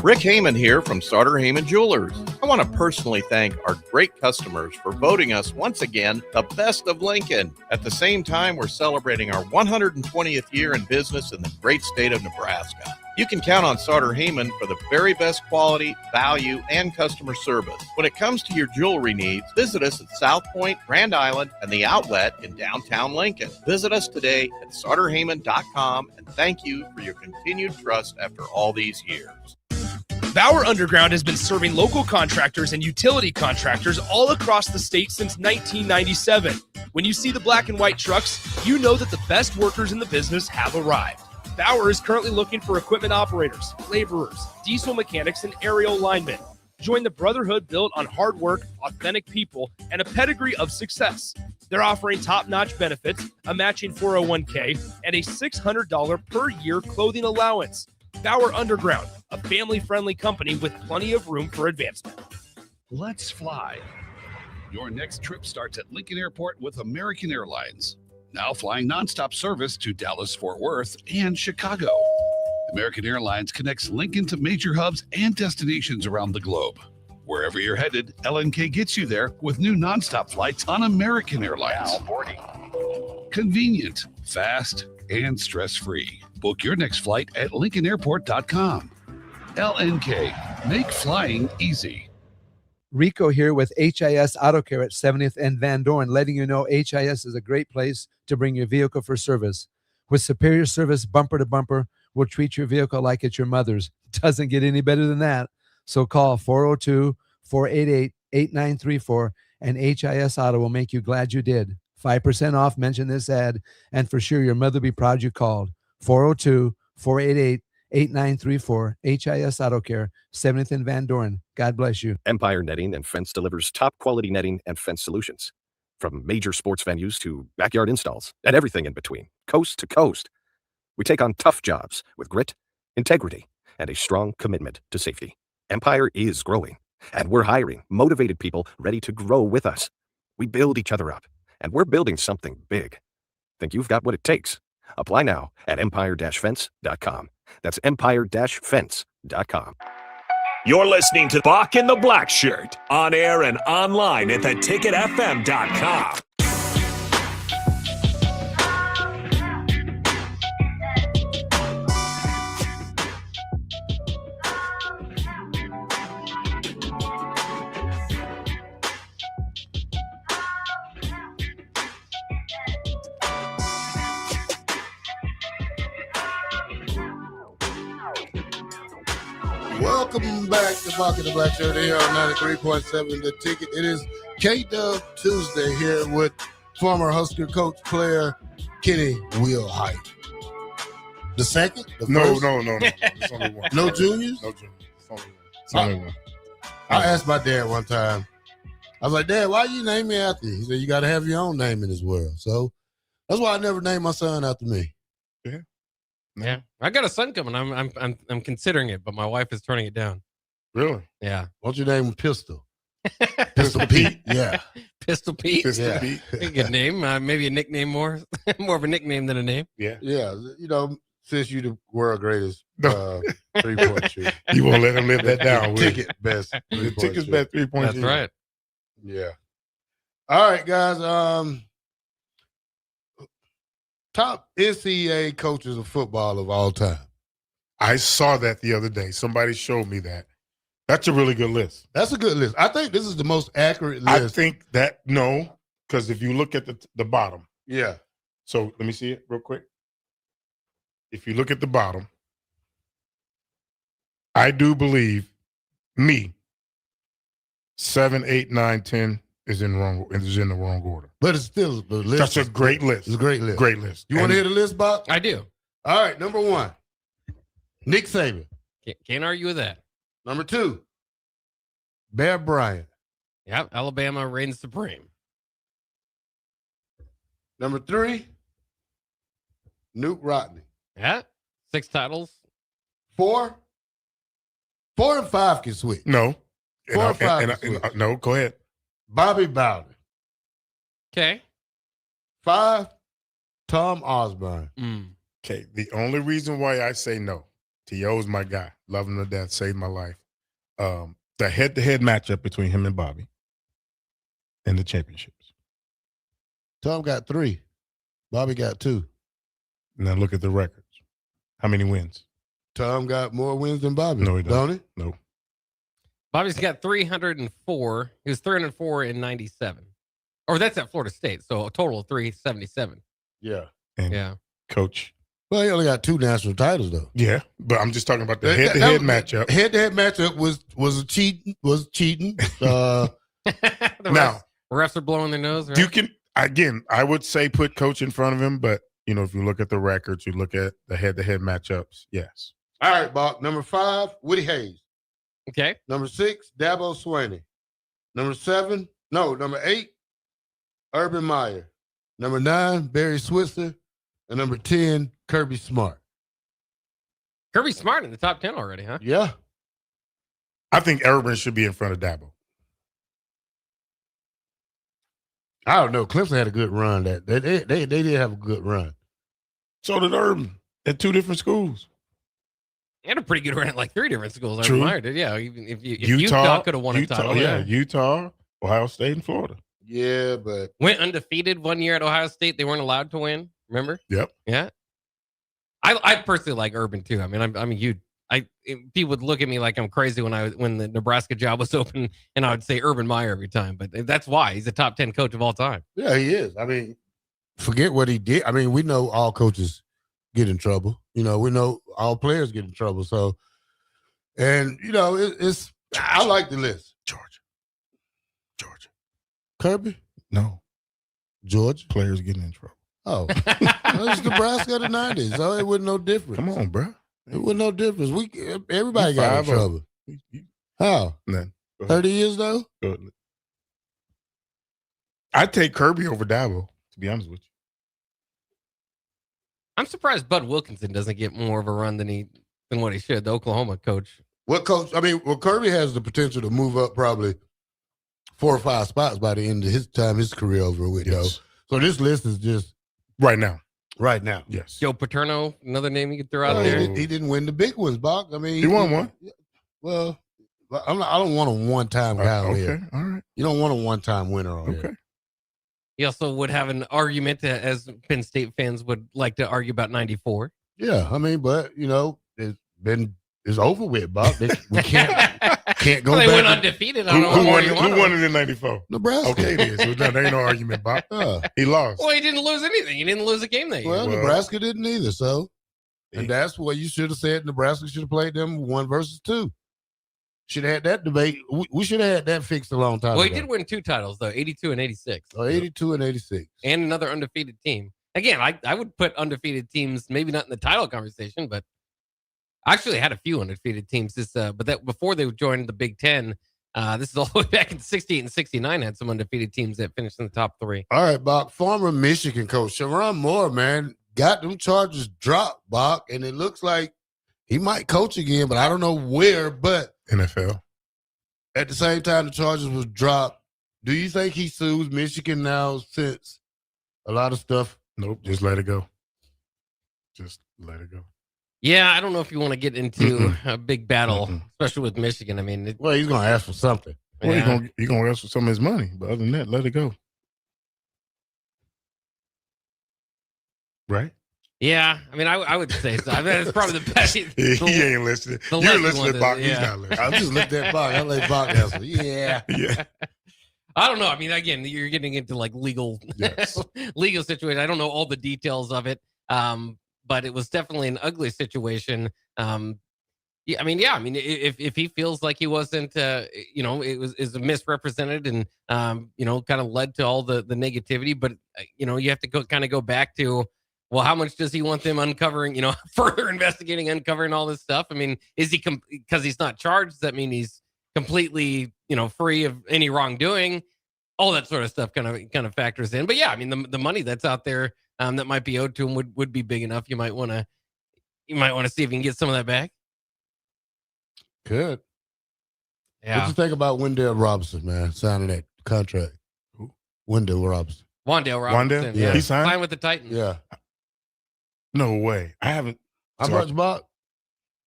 Rick Heyman here from Sauter Heyman Jewelers. I want to personally thank our great customers for voting us once again the best of Lincoln. At the same time, we're celebrating our 120th year in business in the great state of Nebraska. You can count on Sauter Heyman for the very best quality, value, and customer service. When it comes to your jewelry needs, visit us at South Point, Grand Island, and the Outlet in downtown Lincoln. Visit us today at sauterheyman.com, and thank you for your continued trust after all these years. Bauer Underground has been serving local contractors and utility contractors all across the state since 1997. When you see the black and white trucks, you know that the best workers in the business have arrived. Bauer is currently looking for equipment operators, laborers, diesel mechanics, and aerial linemen. Join the brotherhood built on hard work, authentic people, and a pedigree of success. They're offering top-notch benefits, a matching 401k, and a $600 per year clothing allowance. Bauer Underground, a family-friendly company with plenty of room for advancement. Let's fly. Your next trip starts at Lincoln Airport with American Airlines. Now flying nonstop service to Dallas, Fort Worth, and Chicago. American Airlines connects Lincoln to major hubs and destinations around the globe. Wherever you're headed, LNK gets you there with new nonstop flights on American Airlines. Now boarding. Convenient, fast, and stress-free. Book your next flight at lincolnairport.com. LNK, make flying easy. Rico here with HIS Auto Care at 70th and Van Dorn, letting you know HIS is a great place to bring your vehicle for service. With superior service bumper to bumper, we'll treat your vehicle like it's your mother's. Doesn't get any better than that. So call 402-488-8934 and HIS Auto will make you glad you did. 5% off, mention this ad, and for sure your mother will be proud you called. 402-488-8934, HIS Auto Care, 70th and Van Dorn. God bless you. Empire Netting and Fence delivers top quality netting and fence solutions. From major sports venues to backyard installs and everything in between, coast to coast. We take on tough jobs with grit, integrity, and a strong commitment to safety. Empire is growing, and we're hiring motivated people ready to grow with us. We build each other up, and we're building something big. Think you've got what it takes? Apply now at empire-fence.com. That's empire-fence.com. You're listening to Bock the Blackshirt, on air and online at theticketfm.com. Welcome back to Bock The Blackshirt here on 93.7 The Ticket. It is K-Dub Tuesday here with former Husker coach player Kenny Wilhite. The second? The first? No. It's only one. No juniors? No juniors. It's only one. I asked my dad one time, I was like, Dad, why you name me after you? He said, you got to have your own name in this world. So that's why I never named my son after me. Yeah, I got a son coming. I'm considering it, but my wife is turning it down. Really? Yeah. What's your name? Pistol. Pistol Pete. Yeah. Pistol Pete. Pistol Pete. A good name. Maybe a nickname more of a nickname than a name. Yeah. Yeah. You know, since you the world greatest 3-point shooter, You won't let him live that down. will you? ticket best. The 3-point ticket's shooter. best 3-point That's shooter. right. Yeah. All right, guys. Top NCAA coaches of football of all time. I saw that the other day. Somebody showed me that. That's a really good list. That's a good list. I think this is the most accurate list. I think that, no, because if you look at the bottom. Yeah. So let me see it real quick. If you look at the bottom, I do believe 7, 8, 9, 10 is in the wrong order. But it's still the list. That's a great list. It's a great list. Great list. You want to hear the list, Bob? I do. All right, number 1, Nick Saban. Can't argue with that. Number 2, Bear Bryant. Yep, Alabama reigns supreme. Number 3, Newt Rodney. Yeah, 6 titles. 4 and 5 can switch. No. 4 and 5 can switch. No, go ahead. Bobby Bowden. Okay. 5, Tom Osborne. Okay. The only reason why I say no T.O.'s my guy. Love him to death. Saved my life. The head-to-head matchup between him and Bobby in the championships. Tom got 3. Bobby got 2. Now look at the records. How many wins? Tom got more wins than Bobby. No, he doesn't. Don't he? No. Bobby's got 304. He was 304 in 97. Or that's at Florida State. So a total of 377. Yeah. And Yeah. Coach. Well, he only got 2 national titles though. Yeah, but I'm just talking about the head-to-head matchup. Head-to-head matchup was cheating. Now refs are blowing their nose. Right? I would say put Coach in front of him, but if you look at the records, you look at the head-to-head matchups. Yes. All right, Bob. Number 5, Woody Hayes. Okay. Number 6, Dabo Swinney. Number 8, Urban Meyer. Number 9, Barry Switzer. And number 10, Kirby Smart. Kirby Smart in the top 10 already, huh? Yeah. I think Urban should be in front of Dabo. I don't know. Clemson had a good run. They did have a good run. So did Urban at 2 different schools. He had a pretty good run at like 3 different schools. True. Urban Meyer did, yeah. Even if Utah could have won a title. Yeah, Utah, Ohio State, and Florida. Yeah, but went undefeated one year at Ohio State. They weren't allowed to win. Remember? Yep. Yeah. I personally like Urban too. I mean, I'm a huge. People would look at me like I'm crazy when the Nebraska job was open, and I would say Urban Meyer every time. But that's why he's a top 10 coach of all time. Yeah, he is. I mean, forget what he did. I mean, we know all coaches get in trouble. We know all players get in trouble. So, and it's I like the list. Georgia. Kirby? No. Georgia? Players getting in trouble. Oh. It's Nebraska of the 90s. So it wasn't no difference. Come on, bro. It wasn't no difference. Everybody got in trouble. How? None. 30 years though? I'd take Kirby over Dabo, to be honest with you. I'm surprised Bud Wilkinson doesn't get more of a run than what he should. The Oklahoma coach. Kirby has the potential to move up probably 4 or 5 spots by the end of his career over with, though. So this list is just right now. Right now. Yes. Joe Paterno, another name you could throw out there. He didn't win the big ones, Bach. I mean, he won one. Well, I don't want a one-time guy on here. All right. You don't want a one-time winner on here. He also would have an argument, as Penn State fans would like to argue about 94. Yeah, I mean, but it's over with, Bob. We can't go they back. went undefeated. Who won it in 94? Nebraska. Okay, it is. So there ain't no argument, Bob. He lost. Well, he didn't lose anything. He didn't lose a game that year. Well, Nebraska didn't either. So, and that's what you should have said. Nebraska should have played them 1 versus 2. Should have had that debate. We should have had that fixed a long time ago. Well, he did win 2 titles, though, 82 and 86. Oh, 82 and 86. And another undefeated team. Again, I would put undefeated teams, maybe not in the title conversation, but I actually had a few undefeated teams. But that before they joined the Big Ten, this is all the way back in 68 and 69, had some undefeated teams that finished in the top 3. All right, Bach. Former Michigan coach Sharon Moore, man, got them Chargers dropped, Bach, and it looks like he might coach again, but I don't know where. But NFL. At the same time, the Chargers was dropped. Do you think he sues Michigan now since a lot of stuff? Nope. Just let it go. Just let it go. Yeah, I don't know if you want to get into a big battle, especially with Michigan. I mean, he's going to ask for something. Well, he's going to ask for some of his money. But other than that, let it go. Right? Yeah, I mean, I would say so. I mean, it's probably the best. He ain't listening. You're listening to Bach. He's not listening. I just looked at Bach. I let Bach answer. Yeah. I don't know. I mean, again, you're getting into like legal situation. I don't know all the details of it, but it was definitely an ugly situation. If he feels like he wasn't, is misrepresented and, kind of led to all the negativity, but, you have to go back to, well, how much does he want them uncovering, further investigating, uncovering all this stuff? I mean, is he, because he's not charged, does that mean he's completely, free of any wrongdoing? All that sort of stuff kind of factors in. But yeah, I mean, the money that's out there that might be owed to him would be big enough. You might want to see if you can get some of that back. Good. Yeah. What you think about Wendell Robinson, man, signing that contract? Who? Wendell Robinson. Wandale Robinson. Yeah. He signed with the Titans. Yeah. No way. I haven't. How much, Bob?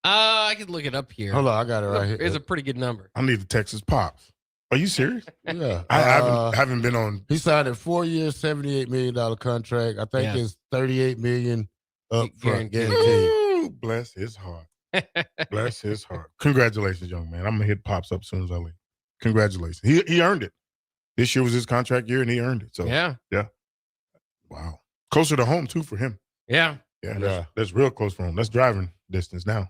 I could look it up here. Hold on, I got it right here. It's a pretty good number. I need the Texas Pops. Are you serious? Yeah. I haven't been on. He signed a 4-year, $78 million contract. I think it's $38 million up front guaranteed. Ooh, bless his heart. Bless his heart. Congratulations, young man. I'm gonna hit Pops up as soon as I leave. Congratulations. He earned it. This year was his contract year, and he earned it. So yeah. Wow. Closer to home too for him. Yeah. That's real close for him. That's driving distance now.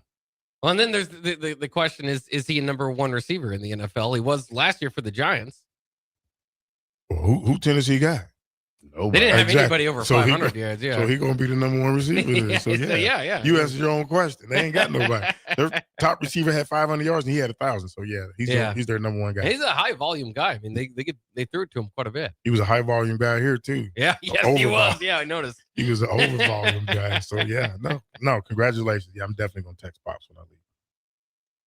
Well, and then there's the question is he a number one receiver in the NFL? He was last year for the Giants. Well, who Tennessee got? Nobody. They didn't have anybody over 500 yards. Yeah. So he gonna be the number one receiver. Yeah. You answered your own question. They ain't got nobody. Their top receiver had 500 yards and he had 1,000. So he's their number one guy. He's a high volume guy. I mean, they threw it to him quite a bit. He was a high volume guy here too. Yeah, yes, he was. Yeah, I noticed. He was an over volume guy. So no, congratulations. Yeah, I'm definitely gonna text Pops when I leave.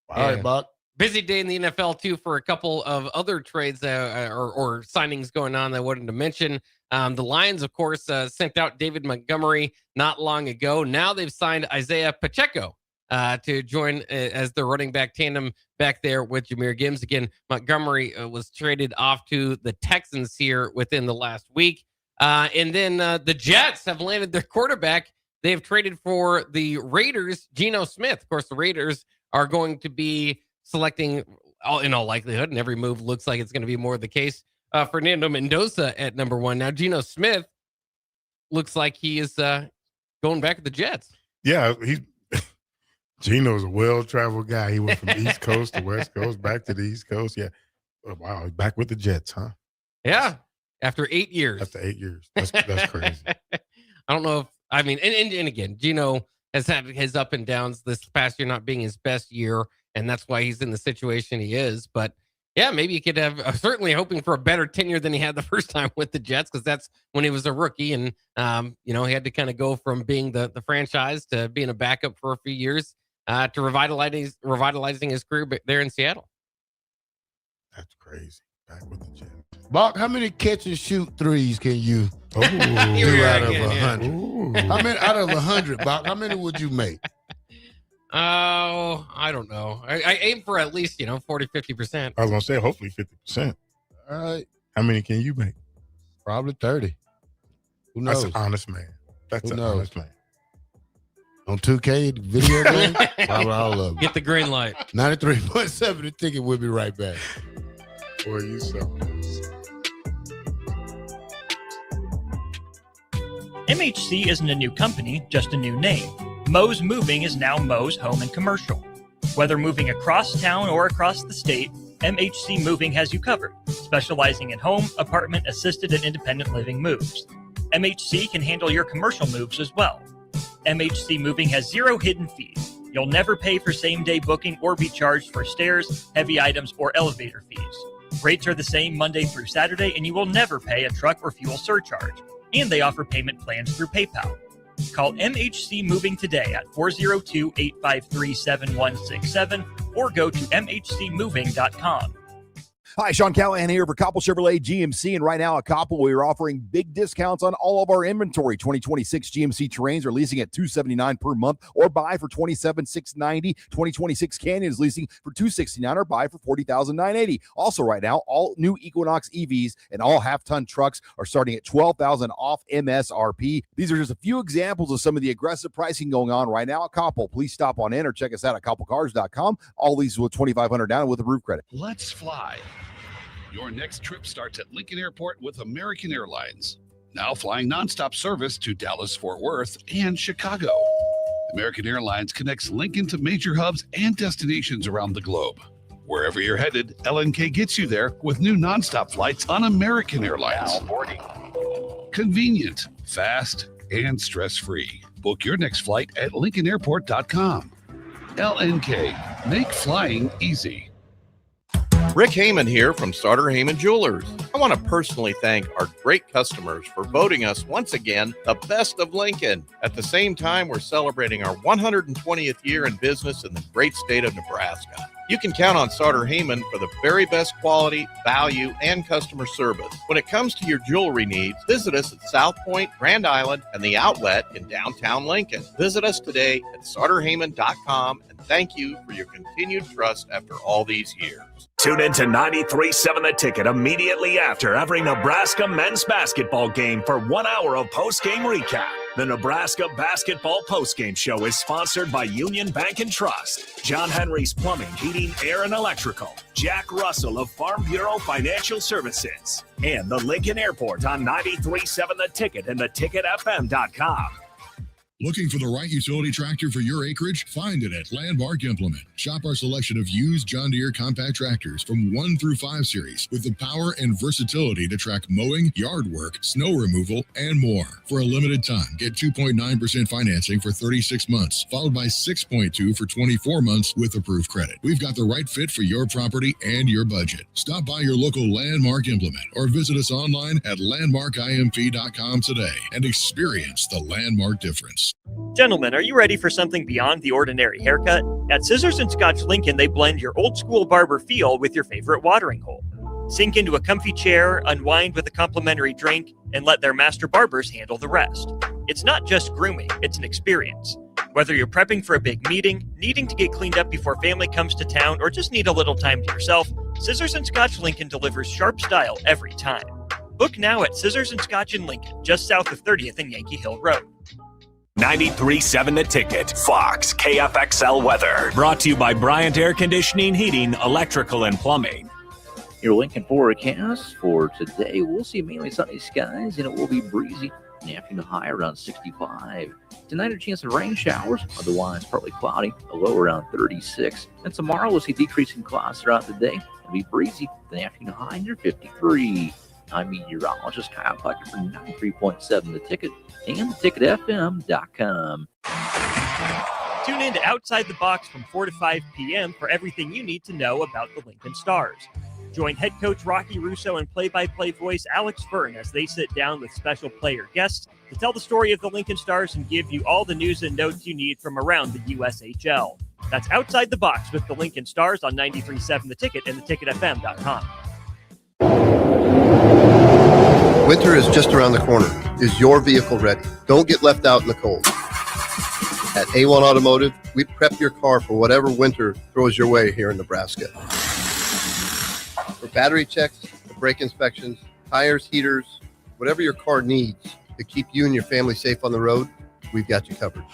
All right, Buck. Busy day in the NFL too for a couple of other trades or signings going on that I wanted to mention. The Lions, of course, sent out David Montgomery not long ago. Now they've signed Isaiah Pacheco to join as their running back tandem back there with Jahmyr Gibbs. Again, Montgomery was traded off to the Texans here within the last week. And then the Jets have landed their quarterback. They've traded for the Raiders, Geno Smith. Of course, the Raiders are going to be selecting, in all likelihood, and every move looks like it's going to be more the case, Fernando Mendoza at number 1. Now, Geno Smith looks like he is going back to the Jets. Yeah, Geno's a well-traveled guy. He went from East Coast to West Coast, back to the East Coast. Yeah. Oh, wow, back with the Jets, huh? Yeah, after 8 years. After 8 years. That's crazy. I don't know if, I mean, and again, Geno has had his up and downs, this past year not being his best year, and that's why he's in the situation he is. But yeah, maybe he could have, certainly hoping for a better tenure than he had the first time with the Jets, because that's when he was a rookie, and he had to kind of go from being the franchise to being a backup for a few years to revitalizing his career there in Seattle. That's crazy. Back with the Jets. Buck, how many catch and shoot threes can you do out of 100? How many out of 100, Buck? How many would you make? Oh, I don't know. I aim for at least 40, 50%. I was gonna say hopefully 50%. All right. How many can you make? Probably 30. Who knows? That's an honest man. That's an honest man. On 2K video game, probably all of them. Get the green light. 93.7 the ticket. We'll be right back. Boy, you so. MHC isn't a new company, just a new name. Moe's Moving is now Moe's Home and Commercial. Whether moving across town or across the state, MHC Moving has you covered, specializing in home, apartment, assisted, and independent living moves. MHC can handle your commercial moves as well. MHC Moving has 0 hidden fees. You'll never pay for same-day booking or be charged for stairs, heavy items, or elevator fees. Rates are the same Monday through Saturday, and you will never pay a truck or fuel surcharge. And they offer payment plans through PayPal. Call MHC Moving today at 402-853-7167 or go to mhcmoving.com. Hi, Sean Callahan here for Koppel Chevrolet GMC, and right now at Koppel, we are offering big discounts on all of our inventory. 2026 GMC Terrains are leasing at $279 per month or buy for $27,690. 2026 Canyon is leasing for $269 or buy for $40,980. Also right now, all new Equinox EVs and all half-ton trucks are starting at $12,000 off MSRP. These are just a few examples of some of the aggressive pricing going on right now at Koppel. Please stop on in or check us out at koppelcars.com. All these with $2,500 down with a roof credit. Let's fly. Your next trip starts at Lincoln Airport with American Airlines. Now flying nonstop service to Dallas, Fort Worth, and Chicago. American Airlines connects Lincoln to major hubs and destinations around the globe. Wherever you're headed, LNK gets you there with new nonstop flights on American Airlines. Now boarding. Convenient, fast, and stress-free. Book your next flight at LincolnAirport.com. LNK, make flying easy. Rick Heyman here from Starter Heyman Jewelers. I want to personally thank our great customers for voting us once again the best of Lincoln. At the same time, we're celebrating our 120th year in business in the great state of Nebraska. You can count on Starter Heyman for the very best quality, value, and customer service. When it comes to your jewelry needs, visit us at South Point, Grand Island, and the Outlet in downtown Lincoln. Visit us today at starterheyman.com, and thank you for your continued trust after all these years. Tune in to 93.7 The Ticket immediately after every Nebraska men's basketball game for 1 hour of post-game recap. The Nebraska Basketball Postgame Show is sponsored by Union Bank and Trust, John Henry's Plumbing, Heating, Air, and Electrical, Jack Russell of Farm Bureau Financial Services, and the Lincoln Airport on 93.7 The Ticket and theticketfm.com. Looking for the right utility tractor for your acreage? Find it at Landmark Implement. Shop our selection of used John Deere compact tractors from 1 through 5 series with the power and versatility to track mowing, yard work, snow removal, and more. For a limited time, get 2.9% financing for 36 months, followed by 6.2% for 24 months with approved credit. We've got the right fit for your property and your budget. Stop by your local Landmark Implement or visit us online at landmarkimp.com today and experience the Landmark difference. Gentlemen, are you ready for something beyond the ordinary haircut? At Scissors and Scotch Lincoln, they blend your old school barber feel with your favorite watering hole. Sink into a comfy chair, unwind with a complimentary drink, and let their master barbers handle the rest. It's not just grooming, it's an experience. Whether you're prepping for a big meeting, needing to get cleaned up before family comes to town, or just need a little time to yourself, Scissors and Scotch Lincoln delivers sharp style every time. Book now at Scissors and Scotch in Lincoln, just south of 30th and Yankee Hill Road. 93.7 The Ticket, Fox, KFXL weather. Brought to you by Bryant Air Conditioning, Heating, Electrical, and Plumbing. Your Lincoln forecast for today, we'll see mainly sunny skies, and it will be breezy. In the afternoon, high around 65. Tonight, a chance of rain showers, otherwise partly cloudy, a low around 36. And tomorrow, we'll see decreasing clouds throughout the day. It'll be breezy. In the afternoon, high near 53. I'm meteorologist Kyle Puckett for 93.7 The Ticket and theticketfm.com. Tune in to Outside the Box from 4 to 5 p.m. for everything you need to know about the Lincoln Stars. Join head coach Rocky Russo and play-by-play voice Alex Fern as they sit down with special player guests to tell the story of the Lincoln Stars and give you all the news and notes you need from around the USHL. That's Outside the Box with the Lincoln Stars on 93.7 The Ticket and theticketfm.com. Winter is just around the corner. Is your vehicle ready? Don't get left out in the cold. At A1 Automotive, we prep your car for whatever winter throws your way here in Nebraska. For battery checks, brake inspections, tires, heaters, whatever your car needs to keep you and your family safe on the road, we've got you covered.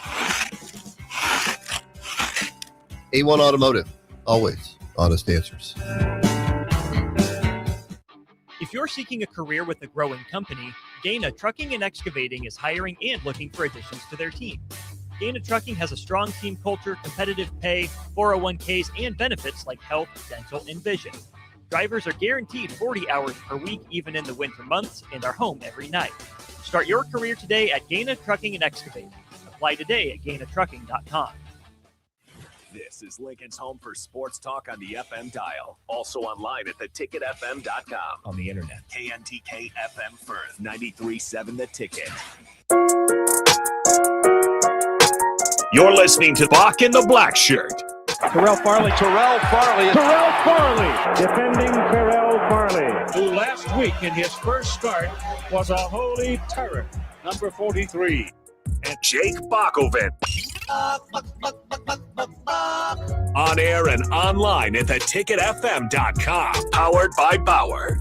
A1 Automotive, always honest answers. If you're seeking a career with a growing company, Gaina Trucking and Excavating is hiring and looking for additions to their team. Gaina Trucking has a strong team culture, competitive pay, 401ks, and benefits like health, dental, and vision. Drivers are guaranteed 40 hours per week, even in the winter months, and are home every night. Start your career today at Gaina Trucking and Excavating. Apply today at gainatrucking.com. This is Lincoln's home for sports talk on the FM dial. Also online at theticketfm.com. On the internet. KNTK FM Firth, 93.7 The Ticket. You're listening to Bock the Blackshirt. Terrell Farley, defending Terrell Farley, who last week in his first start was a holy terror, number 43. And Jake Bockoven. On air and online at theticketfm.com. Powered by Bauer.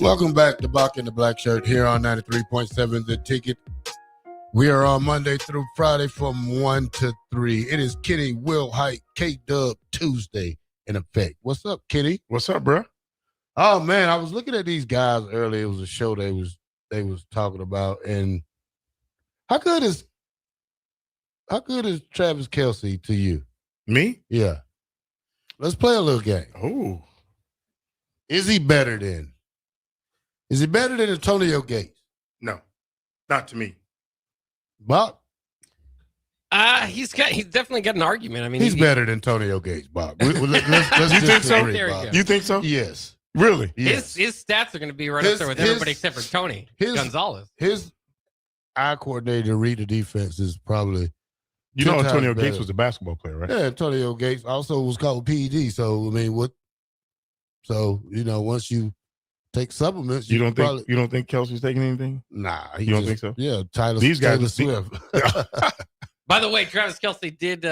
Welcome back to Bock the Blackshirt here on 93.7 The Ticket We are on Monday through Friday from 1 to 3. It is Kenny Wilhite K-Dub Tuesday in effect. What's up, Kenny? What's up, bro? Oh man, I was looking at these guys earlier. It was a show they was talking about, and how good is Travis Kelce to you? Me? Yeah. Let's play a little game. Oh. Is he better than Antonio Gates? No, not to me. Bob? He's definitely got an argument. I mean, He's better than Antonio Gates, Bob. Let's You think so? Bob. You think so? Yes. Really? Yes. His stats are going to be right up there with everybody except for Tony Gonzalez. His eye coordinator to read the defense is probably. You know Antonio Gates was a basketball player, right? Yeah, Antonio Gates also was called PED. So I mean, once you take supplements, you don't think Kelsey's taking anything? Nah, you don't think so? Yeah, These guys Taylor Swift. By the way, Travis Kelce did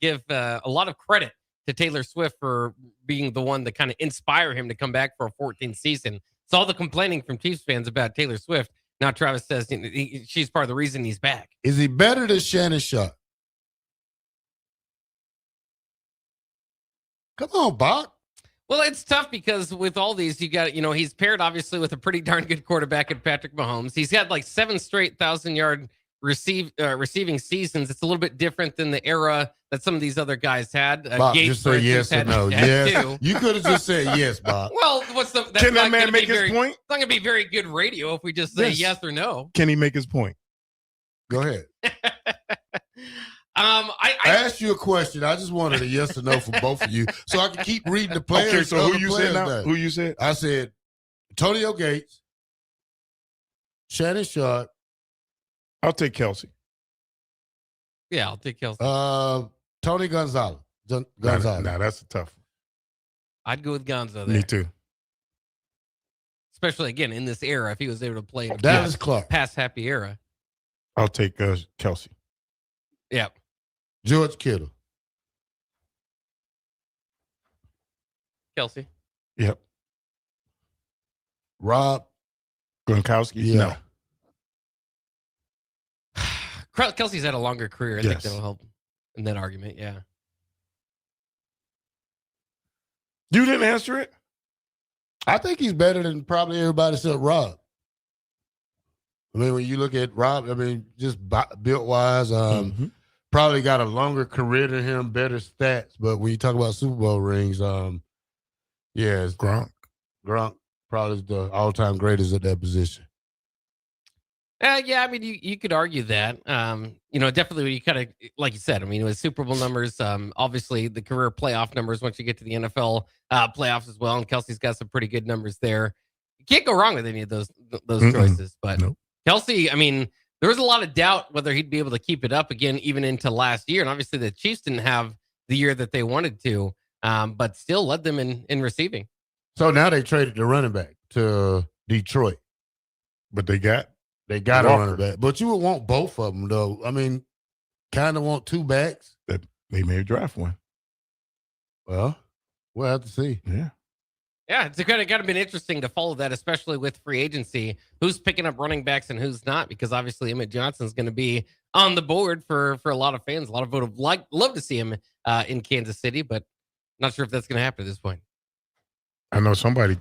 give a lot of credit to Taylor Swift for being the one to kind of inspire him to come back for a 14th season. So all the complaining from Chiefs fans about Taylor Swift. Now Travis says she's part of the reason he's back. Is he better than Shannon Sharp? Come on, Bob. Well, it's tough because with all these, you got, he's paired obviously with a pretty darn good quarterback in Patrick Mahomes. He's got like 7 straight 1,000-yard receiving seasons. It's a little bit different than the era that some of these other guys had. Bob, just say yes or no. Yes. You could have just said yes, Bob. Well, Can that man make his point? It's not going to be very good radio if we just say yes or no. Can he make his point? Go ahead. I asked you a question. I just wanted a yes or no from both of you, so I can keep reading the players. Okay, so who you said now? Who you said? I said Antonio Gates, Shannon Sharp. I'll take Kelce. Yeah, I'll take Kelce. Tony Gonzalez. Nah, that's a tough one. I'd go with Gonzo there. Me too. Especially again in this era, if he was able to play Dallas Clark, past happy era. I'll take Kelce. Yeah. George Kittle. Kelce. Yep. Rob Gronkowski. Yeah. No. Kelsey's had a longer career. I think that'll help in that argument. Yeah. You didn't answer it? I think he's better than probably everybody except Rob. I mean, when you look at Rob, I mean, just built wise, probably got a longer career than him, better stats. But when you talk about Super Bowl rings, it's Gronk. Gronk probably is the all-time greatest at that position. Yeah, I mean, you could argue that. Definitely when you kind of, like you said, I mean, with Super Bowl numbers, obviously the career playoff numbers once you get to the NFL playoffs as well, and Kelsey's got some pretty good numbers there. You can't go wrong with any of those choices. But Kelce, I mean, there was a lot of doubt whether he'd be able to keep it up again, even into last year. And obviously the Chiefs didn't have the year that they wanted to, but still led them in receiving. So now they traded the running back to Detroit. But they got a running back. But you would want both of them, though. I mean, kind of want 2 backs. That they may draft one. Well, we'll have to see. Yeah. Yeah, it's got to be interesting to follow that, especially with free agency. Who's picking up running backs and who's not? Because obviously Emmett Johnson's going to be on the board for a lot of fans. A lot of would have love to see him in Kansas City, but not sure if that's going to happen at this point. I know somebody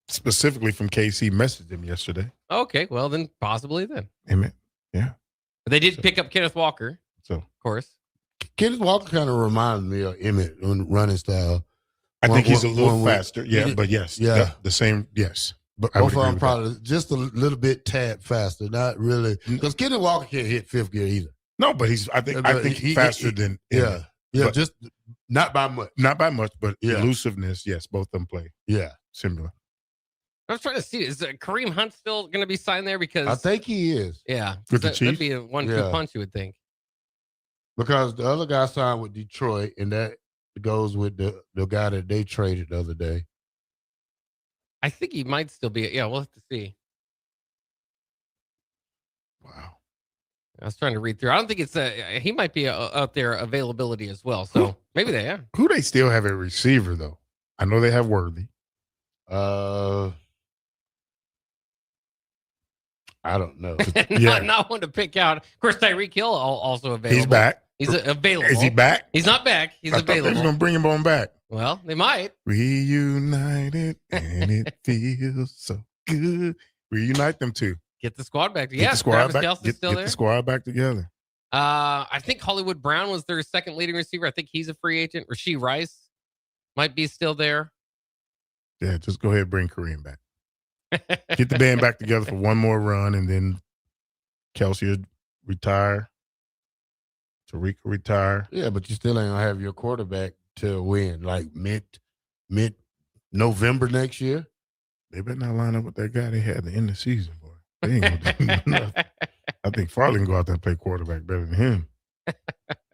specifically from KC messaged him yesterday. Okay, well then possibly then. Emmett, yeah. But they did pick up Kenneth Walker, of course. Kenneth Walker kind of reminded me of Emmett on running style. I think he's a little faster. Yeah, but yes. Yeah. The same, yes. But both of them probably just a little bit tad faster. Not really. Because Kenneth Walker can't hit 5th gear either. No, but I think he's faster than Emmett. Yeah, just not by much. Not by much, but elusiveness, yes, both of them play. Yeah. Similar. I was trying to see, is Kareem Hunt still going to be signed there? Because I think he is. Yeah. With the Chiefs? That'd be a 1-2 punch, you would think. Because the other guy signed with Detroit, and that goes with the guy that they traded the other day. I think he might still be. Yeah, we'll have to see. Wow. I was trying to read through. I don't think it's he might be out there availability as well. So maybe they are. Who they still have a receiver though? I know they have Worthy. I don't know. not one to pick out. Of course, Tyreek Hill also available. He's back. He's available. Is he back? He's not back. He's I thought they available. was going to bring him on back. Well, they might. Reunited, and it feels so good. Reunite them two. Get the squad back. Get Yeah, the squad back. Kelsey's still Get there. the squad back together. I think Hollywood Brown was their second leading receiver. I think he's a free agent. Rasheed Rice might be still there. Yeah, just go ahead and bring Kareem back. Get the band back together for one more run, and then Kelsey will retire. Tariq will retire. Yeah, but you still ain't gonna have your quarterback to win like mid November next year. They better not line up with that guy they had at the end of the season, boy. They ain't gonna do nothing. I think Farley can go out there and play quarterback better than him.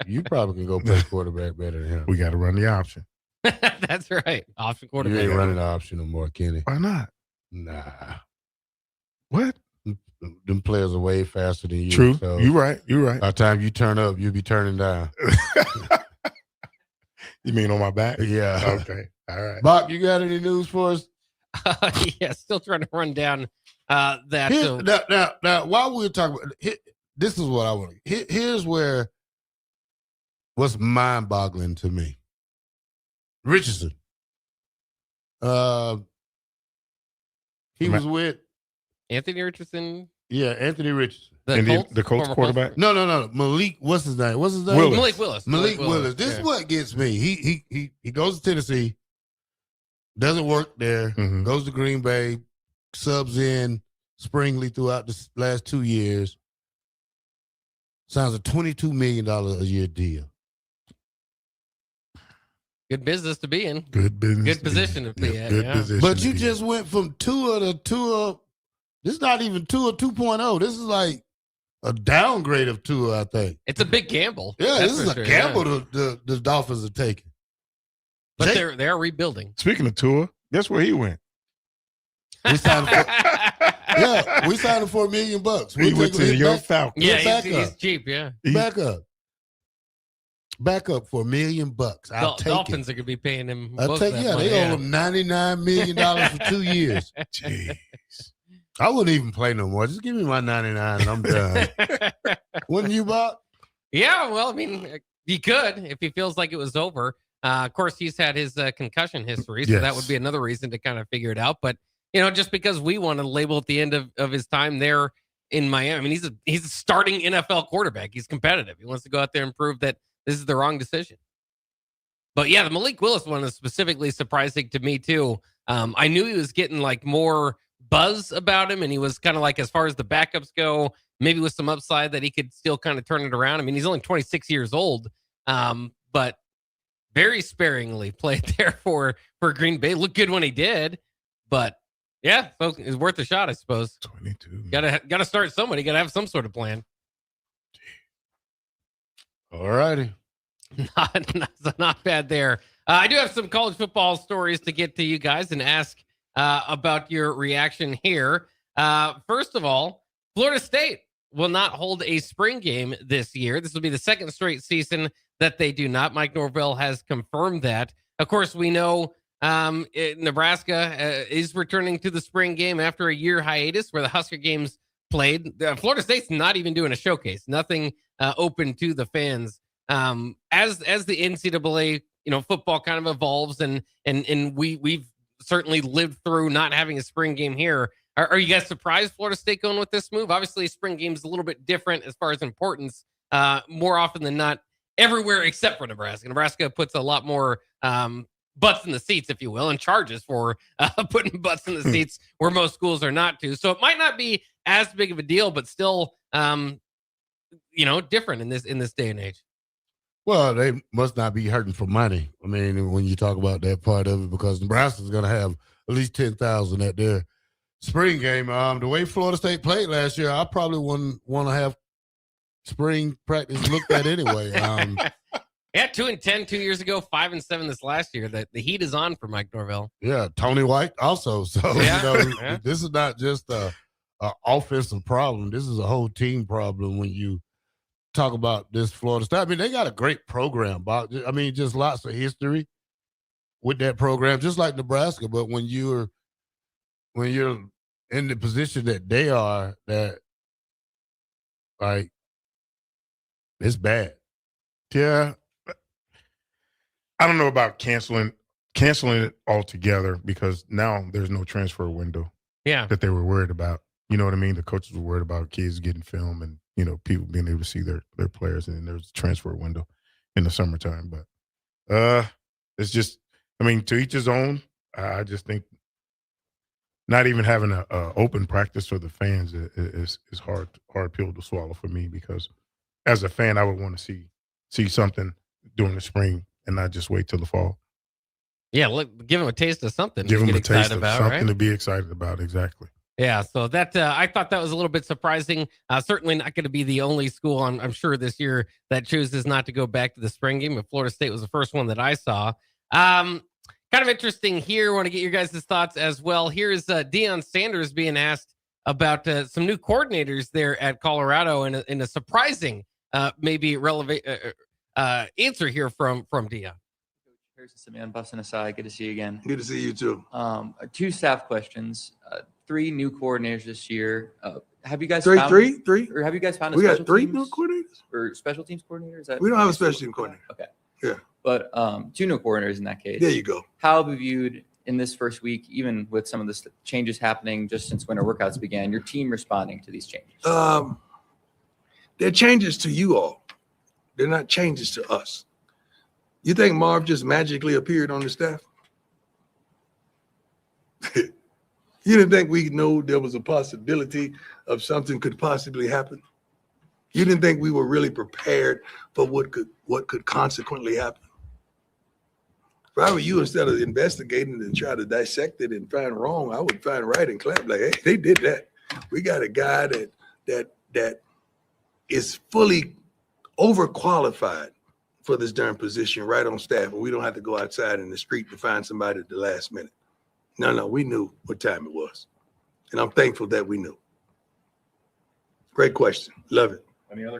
You probably can go play quarterback better than him. We got to run the option. That's right. Option quarterback. You ain't running the option no more, Kenny. Why not? Nah. What? Them players are way faster than you. True. So You're right. You're right. by the time you turn up, you'll be turning down. You mean on my back? Yeah. Okay. All right. Bob, you got any news for us? Yeah, still trying to run down that. Now, while we're talking about this is what I want to here's what's mind-boggling to me. Richardson. He was with Anthony Richardson. Yeah, Anthony Richardson. The Colts quarterback? No. Malik, what's his name? Malik Willis. Malik Willis. This is what gets me. He goes to Tennessee, doesn't work there, goes to Green Bay, subs in springly throughout the last 2 years. Signs a $22 million a year deal. Good business to be in. Good business. Good position to be in. Good Yeah. position. But you just went from Tua to Tua. This is not even Tua 2.0. This is like a downgrade of Tua, I think. It's a big gamble. Yeah, That's this is for a sure, gamble yeah. the Dolphins are taking. But they're rebuilding. Speaking of Tua, guess where he went? We signed him we signed him for $1 million. He went to the Young Falcons. Yeah, he's cheap, yeah. Back up for $1 million. I'll take Dolphins it. are going to be paying him. I'll most take of that they money, owe him $99 million for 2 years. Jeez. I wouldn't even play no more. Just give me my 99 and I'm done. Wouldn't you, Bob? Yeah, well, I mean, he could if he feels like it was over. Of course, he's had his concussion history, so that would be another reason to kind of figure it out. But, just because we want to label at the end of his time there in Miami, I mean, he's a starting NFL quarterback. He's competitive. He wants to go out there and prove that this is the wrong decision. But, yeah, the Malik Willis one is specifically surprising to me, too. I knew he was getting, like, more buzz about him, and he was kind of like, as far as the backups go, maybe with some upside that he could still kind of turn it around. I mean, he's only 26 years old, but very sparingly played there for Green Bay. Looked good when he did, but yeah, so it's worth a shot, I suppose. 22. Gotta start somebody. Gotta have some sort of plan. All righty. Not bad there. I do have some college football stories to get to you guys and ask about your reaction here. First of all, Florida State will not hold a spring game this year. This will be the second straight season that they do not. Mike Norvell has confirmed that. Of course, we know Nebraska is returning to the spring game after a year hiatus where the Husker games played. Florida State's not even doing a showcase. Nothing open to the fans. As the NCAA, football kind of evolves and we've certainly lived through not having a spring game here. Are you guys surprised Florida State going with this move? Obviously, a spring game is a little bit different as far as importance. More often than not, everywhere except for Nebraska. Nebraska puts a lot more butts in the seats, if you will, and charges for putting butts in the seats where most schools are not to. So it might not be as big of a deal, but still, different in this day and age. Well, they must not be hurting for money. I mean, when you talk about that part of it, because Nebraska's going to have at least 10,000 at their spring game. The way Florida State played last year, I probably wouldn't want to have spring practice looked at anyway. Yeah, 2-10 2 years ago, 5-7 this last year. The heat is on for Mike Norvell. Yeah, Tony White also. So this is not just a offensive problem. This is a whole team problem when you talk about this Florida State. I mean, they got a great program, Bob. I mean, just lots of history with that program, just like Nebraska. But when you're in the position that they are, that like it's bad. Yeah. I don't know about canceling it altogether, because now there's no transfer window. Yeah. That they were worried about. You know what I mean? The coaches were worried about kids getting film and, you know, people being able to see their players, and then there's a transfer window in the summertime. But it's just, I mean, to each his own. I just think not even having a open practice for the fans is hard pill to swallow for me, because as a fan, I would want to see something during the spring and not just wait till the fall. Yeah, look, give them a taste of something. Give them a taste of something to be excited about. Exactly. Yeah, so that I thought that was a little bit surprising. Certainly not going to be the only school, I'm sure, this year that chooses not to go back to the spring game. But Florida State was the first one that I saw. Kind of interesting here. I want to get your guys' thoughts as well. Here's Deion Sanders being asked about some new coordinators there at Colorado, and in a surprising, maybe relevant answer here from Deion. Here's man busting aside. Good to see you again. Good to see you too. 2 staff questions. 3 new coordinators this year. Have you guys three? Or have you guys found a We special got 3 teams new coordinators? or special teams coordinators? We don't have a special team coordinator. Okay. Yeah. But 2 new coordinators in that case. There you go. How have you viewed in this first week, even with some of the changes happening just since winter workouts began, your team responding to these changes? They're changes to you all. They're not changes to us. You think Marv just magically appeared on the staff? You didn't think we knew there was a possibility of something could possibly happen? You didn't think we were really prepared for what could consequently happen? If I were you, instead of investigating and try to dissect it and find wrong, I would find right and clap like, hey, they did that. We got a guy that is fully overqualified for this darn position right on staff, and we don't have to go outside in the street to find somebody at the last minute. No, we knew what time it was. And I'm thankful that we knew. Great question. Love it. Any other?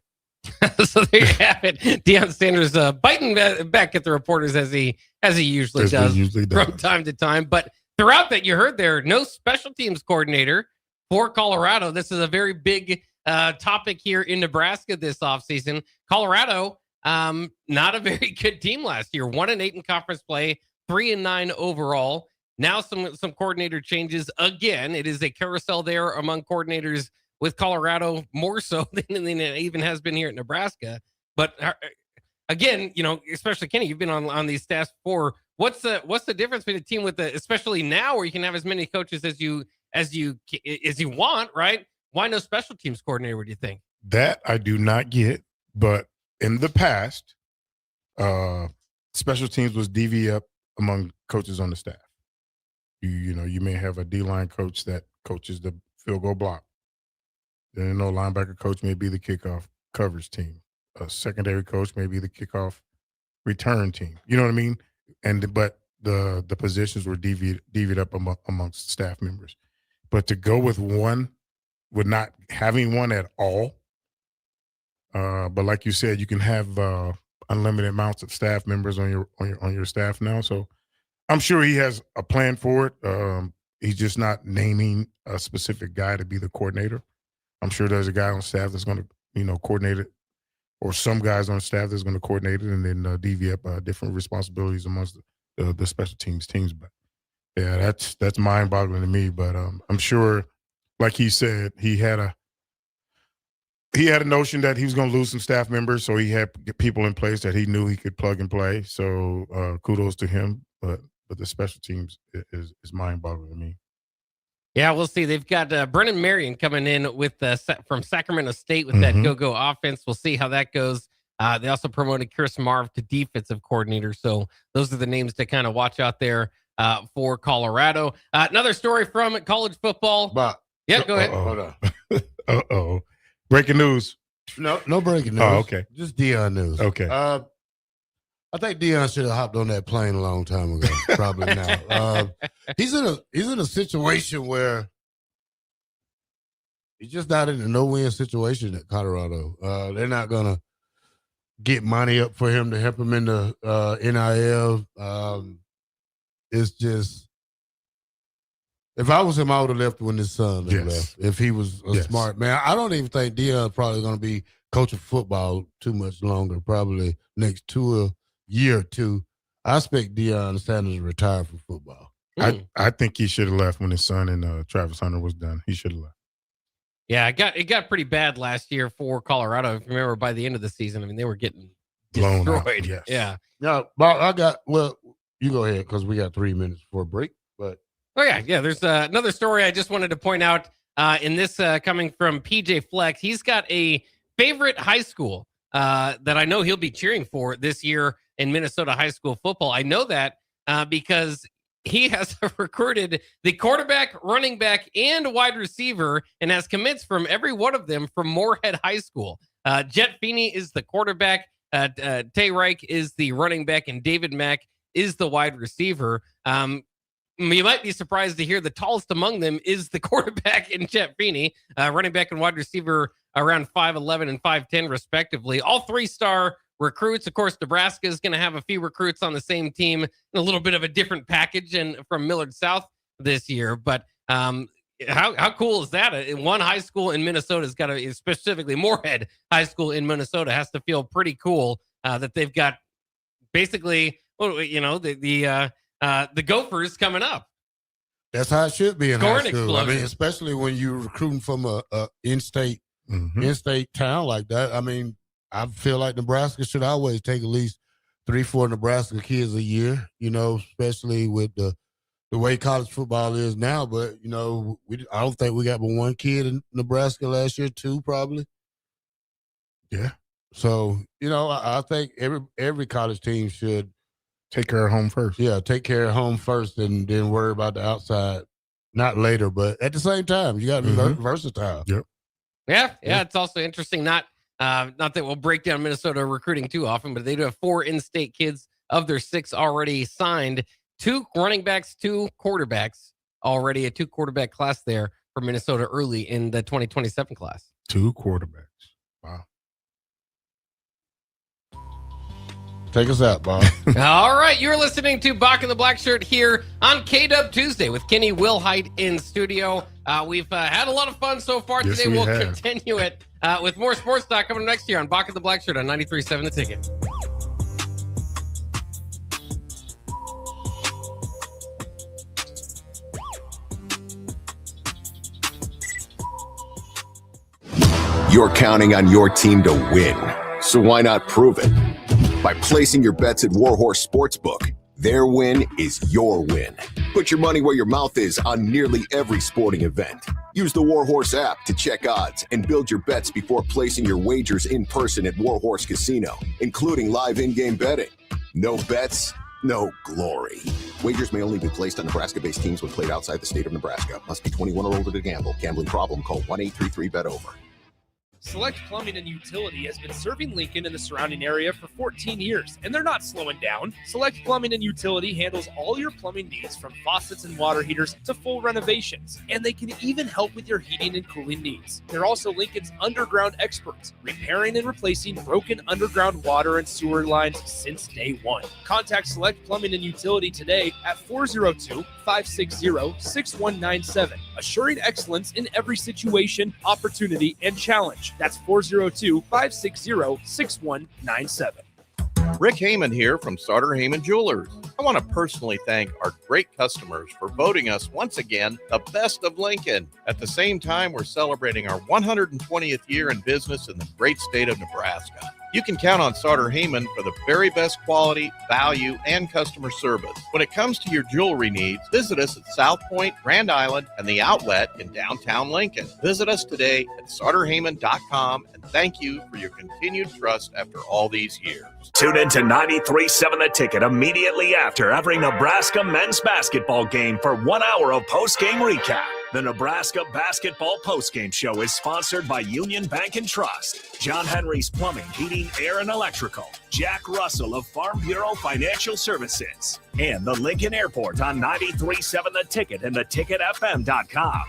So there you have it. Deion Sanders biting back at the reporters as he usually does from time to time. But throughout that, you heard there, no special teams coordinator for Colorado. This is a very big topic here in Nebraska this offseason. Colorado, not a very good team last year. 1-8 in conference play, 3-9 overall. Now some coordinator changes again. It is a carousel there among coordinators with Colorado, more so than it even has been here at Nebraska. But again, you know, especially Kenny, you've been on these staffs before. What's the difference between a team with especially now where you can have as many coaches as you want, right? Why no special teams coordinator? What do you think? That I do not get, but in the past, special teams was divvy up among coaches on the staff. You know, you may have a D-line coach that coaches the field goal block. Then linebacker coach may be the kickoff coverage team. A secondary coach may be the kickoff return team. You know what I mean? But the positions were divvied up amongst staff members. But to go with not having one at all. But like you said, you can have unlimited amounts of staff members on your staff now. So I'm sure he has a plan for it. He's just not naming a specific guy to be the coordinator. I'm sure there's a guy on staff that's going to, coordinate it, or some guys on staff that's going to coordinate it, and then divvy up different responsibilities amongst the special teams. But yeah, that's mind-boggling to me. But I'm sure, like he said, he had a notion that he was going to lose some staff members, so he had people in place that he knew he could plug and play. So kudos to him. But the special teams is mind-boggling to me. Yeah, we'll see. They've got Brennan Marion coming in with from Sacramento State with that go-go offense. We'll see how that goes. They also promoted Chris Marv to defensive coordinator. So those are the names to kind of watch out there for Colorado. Another story from college football. Yeah, go ahead. Hold on. Uh-oh. Breaking news. No breaking news. Oh, okay. Just Deion news. Okay. I think Deion should have hopped on that plane a long time ago. Probably now. He's in a situation where he's just not in a no-win situation at Colorado. They're not gonna get money up for him to help him in the NIL. It's just If I was him, I would have left when his son left. If he was a Yes. smart man. I don't even think Deion's probably going to be coaching football too much longer, probably next year or two. I expect Deion Sanders to retire from football. I think he should have left when his son and Travis Hunter was done. He should have left. Yeah, it got pretty bad last year for Colorado. If you remember, by the end of the season, I mean, they were getting Blown out, destroyed. yes. Yeah. Yeah, you go ahead because we got 3 minutes for a break. But Oh, yeah. There's another story I just wanted to point out in this coming from PJ Flex. He's got a favorite high school that I know he'll be cheering for this year in Minnesota high school football. I know that because he has recruited the quarterback, running back, and wide receiver and has commits from every one of them from Moorhead High School. Jet Feeney is the quarterback. Tay Reich is the running back, and David Mack is the wide receiver. You might be surprised to hear the tallest among them is the quarterback in Jet Feeney, running back and wide receiver around 5'11 and 5'10 respectively. All 3-star recruits. Of course, Nebraska is going to have a few recruits on the same team in a little bit of a different package and from Millard South this year. But how cool is that? One high school in Minnesota has got a, specifically Moorhead High School in Minnesota has to feel pretty cool that they've got basically, the Gophers coming up. that's how it should be in Scoring high school. explosion. I mean, especially when you're recruiting from a in-state town like that. I mean, I feel like Nebraska should always take at least 3-4 Nebraska kids a year, especially with the way college football is now. But, I don't think we got but one kid in Nebraska last year, 2 probably. Yeah. So, I think every college team should take care of home first. Yeah, take care of home first and then worry about the outside, not later. But at the same time, you got to be versatile. Yep. Yeah. It's also interesting. Not that we'll break down Minnesota recruiting too often, but they do have 4 in-state kids of their 6 already signed. 2 running backs, 2 quarterbacks already, a 2-quarterback class there for Minnesota early in the 2027 class. 2 quarterbacks. Wow. Take us out, Bob. All right, you're listening to Bock the Blackshirt here on K-Dub Tuesday with Kenny Wilhite in studio. We've had a lot of fun so far Yes, today. we We'll have. continue it with more sports talk coming next year on Bock the Blackshirt on 93.7 The Ticket. You're counting on your team to win, so why not prove it? By placing your bets at Warhorse Sportsbook, their win is your win. Put your money where your mouth is on nearly every sporting event. Use the Warhorse app to check odds and build your bets before placing your wagers in person at Warhorse Casino, including live in-game betting. No bets, no glory. Wagers may only be placed on Nebraska-based teams when played outside the state of Nebraska. Must be 21 or older to gamble. Gambling problem? Call 1-833-BET-OVER. Select Plumbing and Utility has been serving Lincoln and the surrounding area for 14 years, and they're not slowing down. Select Plumbing and Utility handles all your plumbing needs from faucets and water heaters to full renovations, and they can even help with your heating and cooling needs. They're also Lincoln's underground experts, repairing and replacing broken underground water and sewer lines since day one. Contact Select Plumbing and Utility today at 402-560-6197, assuring excellence in every situation, opportunity, and challenge. That's 402-560-6197. Rick Heyman here from Sauter Heyman Jewelers. I want to personally thank our great customers for voting us once again the best of Lincoln. At the same time, we're celebrating our 120th year in business in the great state of Nebraska. You can count on Sauter Heyman for the very best quality, value, and customer service. When it comes to your jewelry needs, visit us at South Point, Grand Island, and the Outlet in downtown Lincoln. Visit us today at SauterHeyman.com, and thank you for your continued trust after all these years. Tune in to 93.7 The Ticket immediately after every Nebraska men's basketball game for 1 hour of post-game recap. The Nebraska Basketball Postgame Show is sponsored by Union Bank and Trust, John Henry's Plumbing, Heating, Air, and Electrical, Jack Russell of Farm Bureau Financial Services, and the Lincoln Airport on 93.7 The Ticket and theticketfm.com.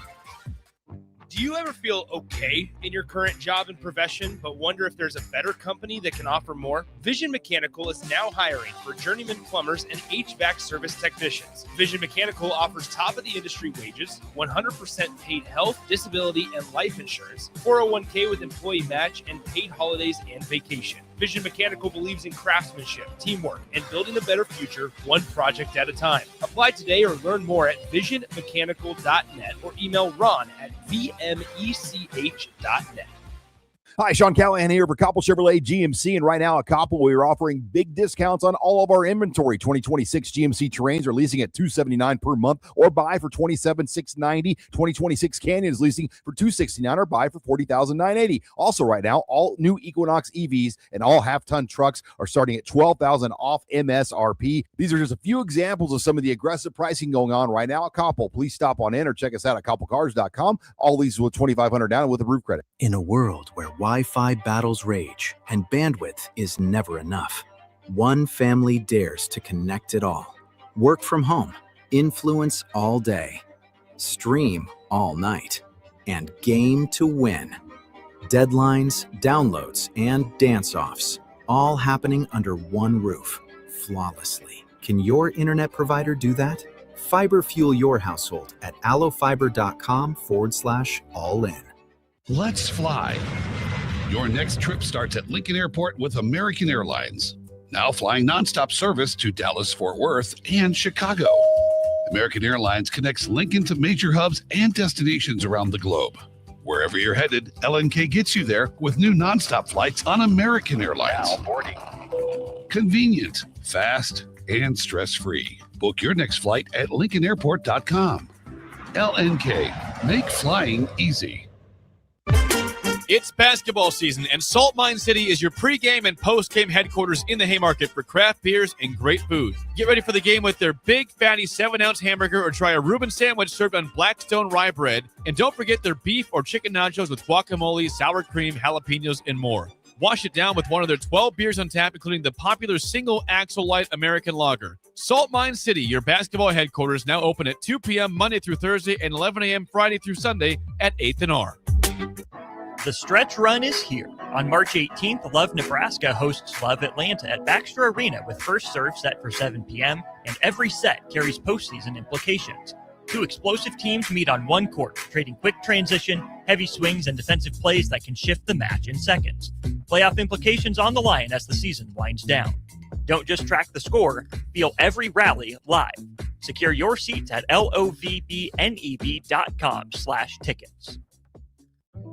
Do you ever feel okay in your current job and profession, but wonder if there's a better company that can offer more? Vision Mechanical is now hiring for journeyman plumbers and HVAC service technicians. Vision Mechanical offers top-of-the-industry wages, 100% paid health, disability, and life insurance, 401k with employee match, and paid holidays and vacation. Vision Mechanical believes in craftsmanship, teamwork, and building a better future one project at a time. Apply today or learn more at visionmechanical.net or email Ron at vmech.net. Hi, Sean Callahan here for Koppel Chevrolet GMC, and right now at Koppel, we are offering big discounts on all of our inventory. 2026 GMC Terrains are leasing at $279 per month or buy for $27,690. 2026 Canyon is leasing for $269 or buy for $40,980. Also right now, all new Equinox EVs and all half-ton trucks are starting at $12,000 off MSRP. These are just a few examples of some of the aggressive pricing going on right now at Koppel. Please stop on in or check us out at koppelcars.com. All leases with $2,500 down with a roof credit. In a world where Wi-Fi battles rage and bandwidth is never enough, one family dares to connect it all. Work from home, influence all day, stream all night, and game to win. Deadlines, downloads, and dance-offs, all happening under one roof, flawlessly. Can your internet provider do that? Fiber fuel your household at allofiber.com/all-in. Let's fly. Your next trip starts at Lincoln Airport with American Airlines. Now flying nonstop service to Dallas, Fort Worth, and Chicago. American Airlines connects Lincoln to major hubs and destinations around the globe. Wherever you're headed, LNK gets you there with new nonstop flights on American Airlines. Now boarding. Convenient, fast, and stress-free. Book your next flight at LincolnAirport.com. LNK, make flying easy. It's basketball season, and Salt Mine City is your pregame and postgame headquarters in the Haymarket for craft beers and great food. Get ready for the game with their big, fatty 7-ounce hamburger or try a Reuben sandwich served on Blackstone rye bread. And don't forget their beef or chicken nachos with guacamole, sour cream, jalapenos, and more. Wash it down with one of their 12 beers on tap, including the popular Single Axle Light American Lager. Salt Mine City, your basketball headquarters, now open at 2 p.m. Monday through Thursday and 11 a.m. Friday through Sunday at 8th and R. The stretch run is here. On March 18th, Love Nebraska hosts Love Atlanta at Baxter Arena with first serve set for 7 p.m., and every set carries postseason implications. Two explosive teams meet on one court, trading quick transition, heavy swings, and defensive plays that can shift the match in seconds. Playoff implications on the line as the season winds down. Don't just track the score, feel every rally live. Secure your seats at lovebneb.com/tickets.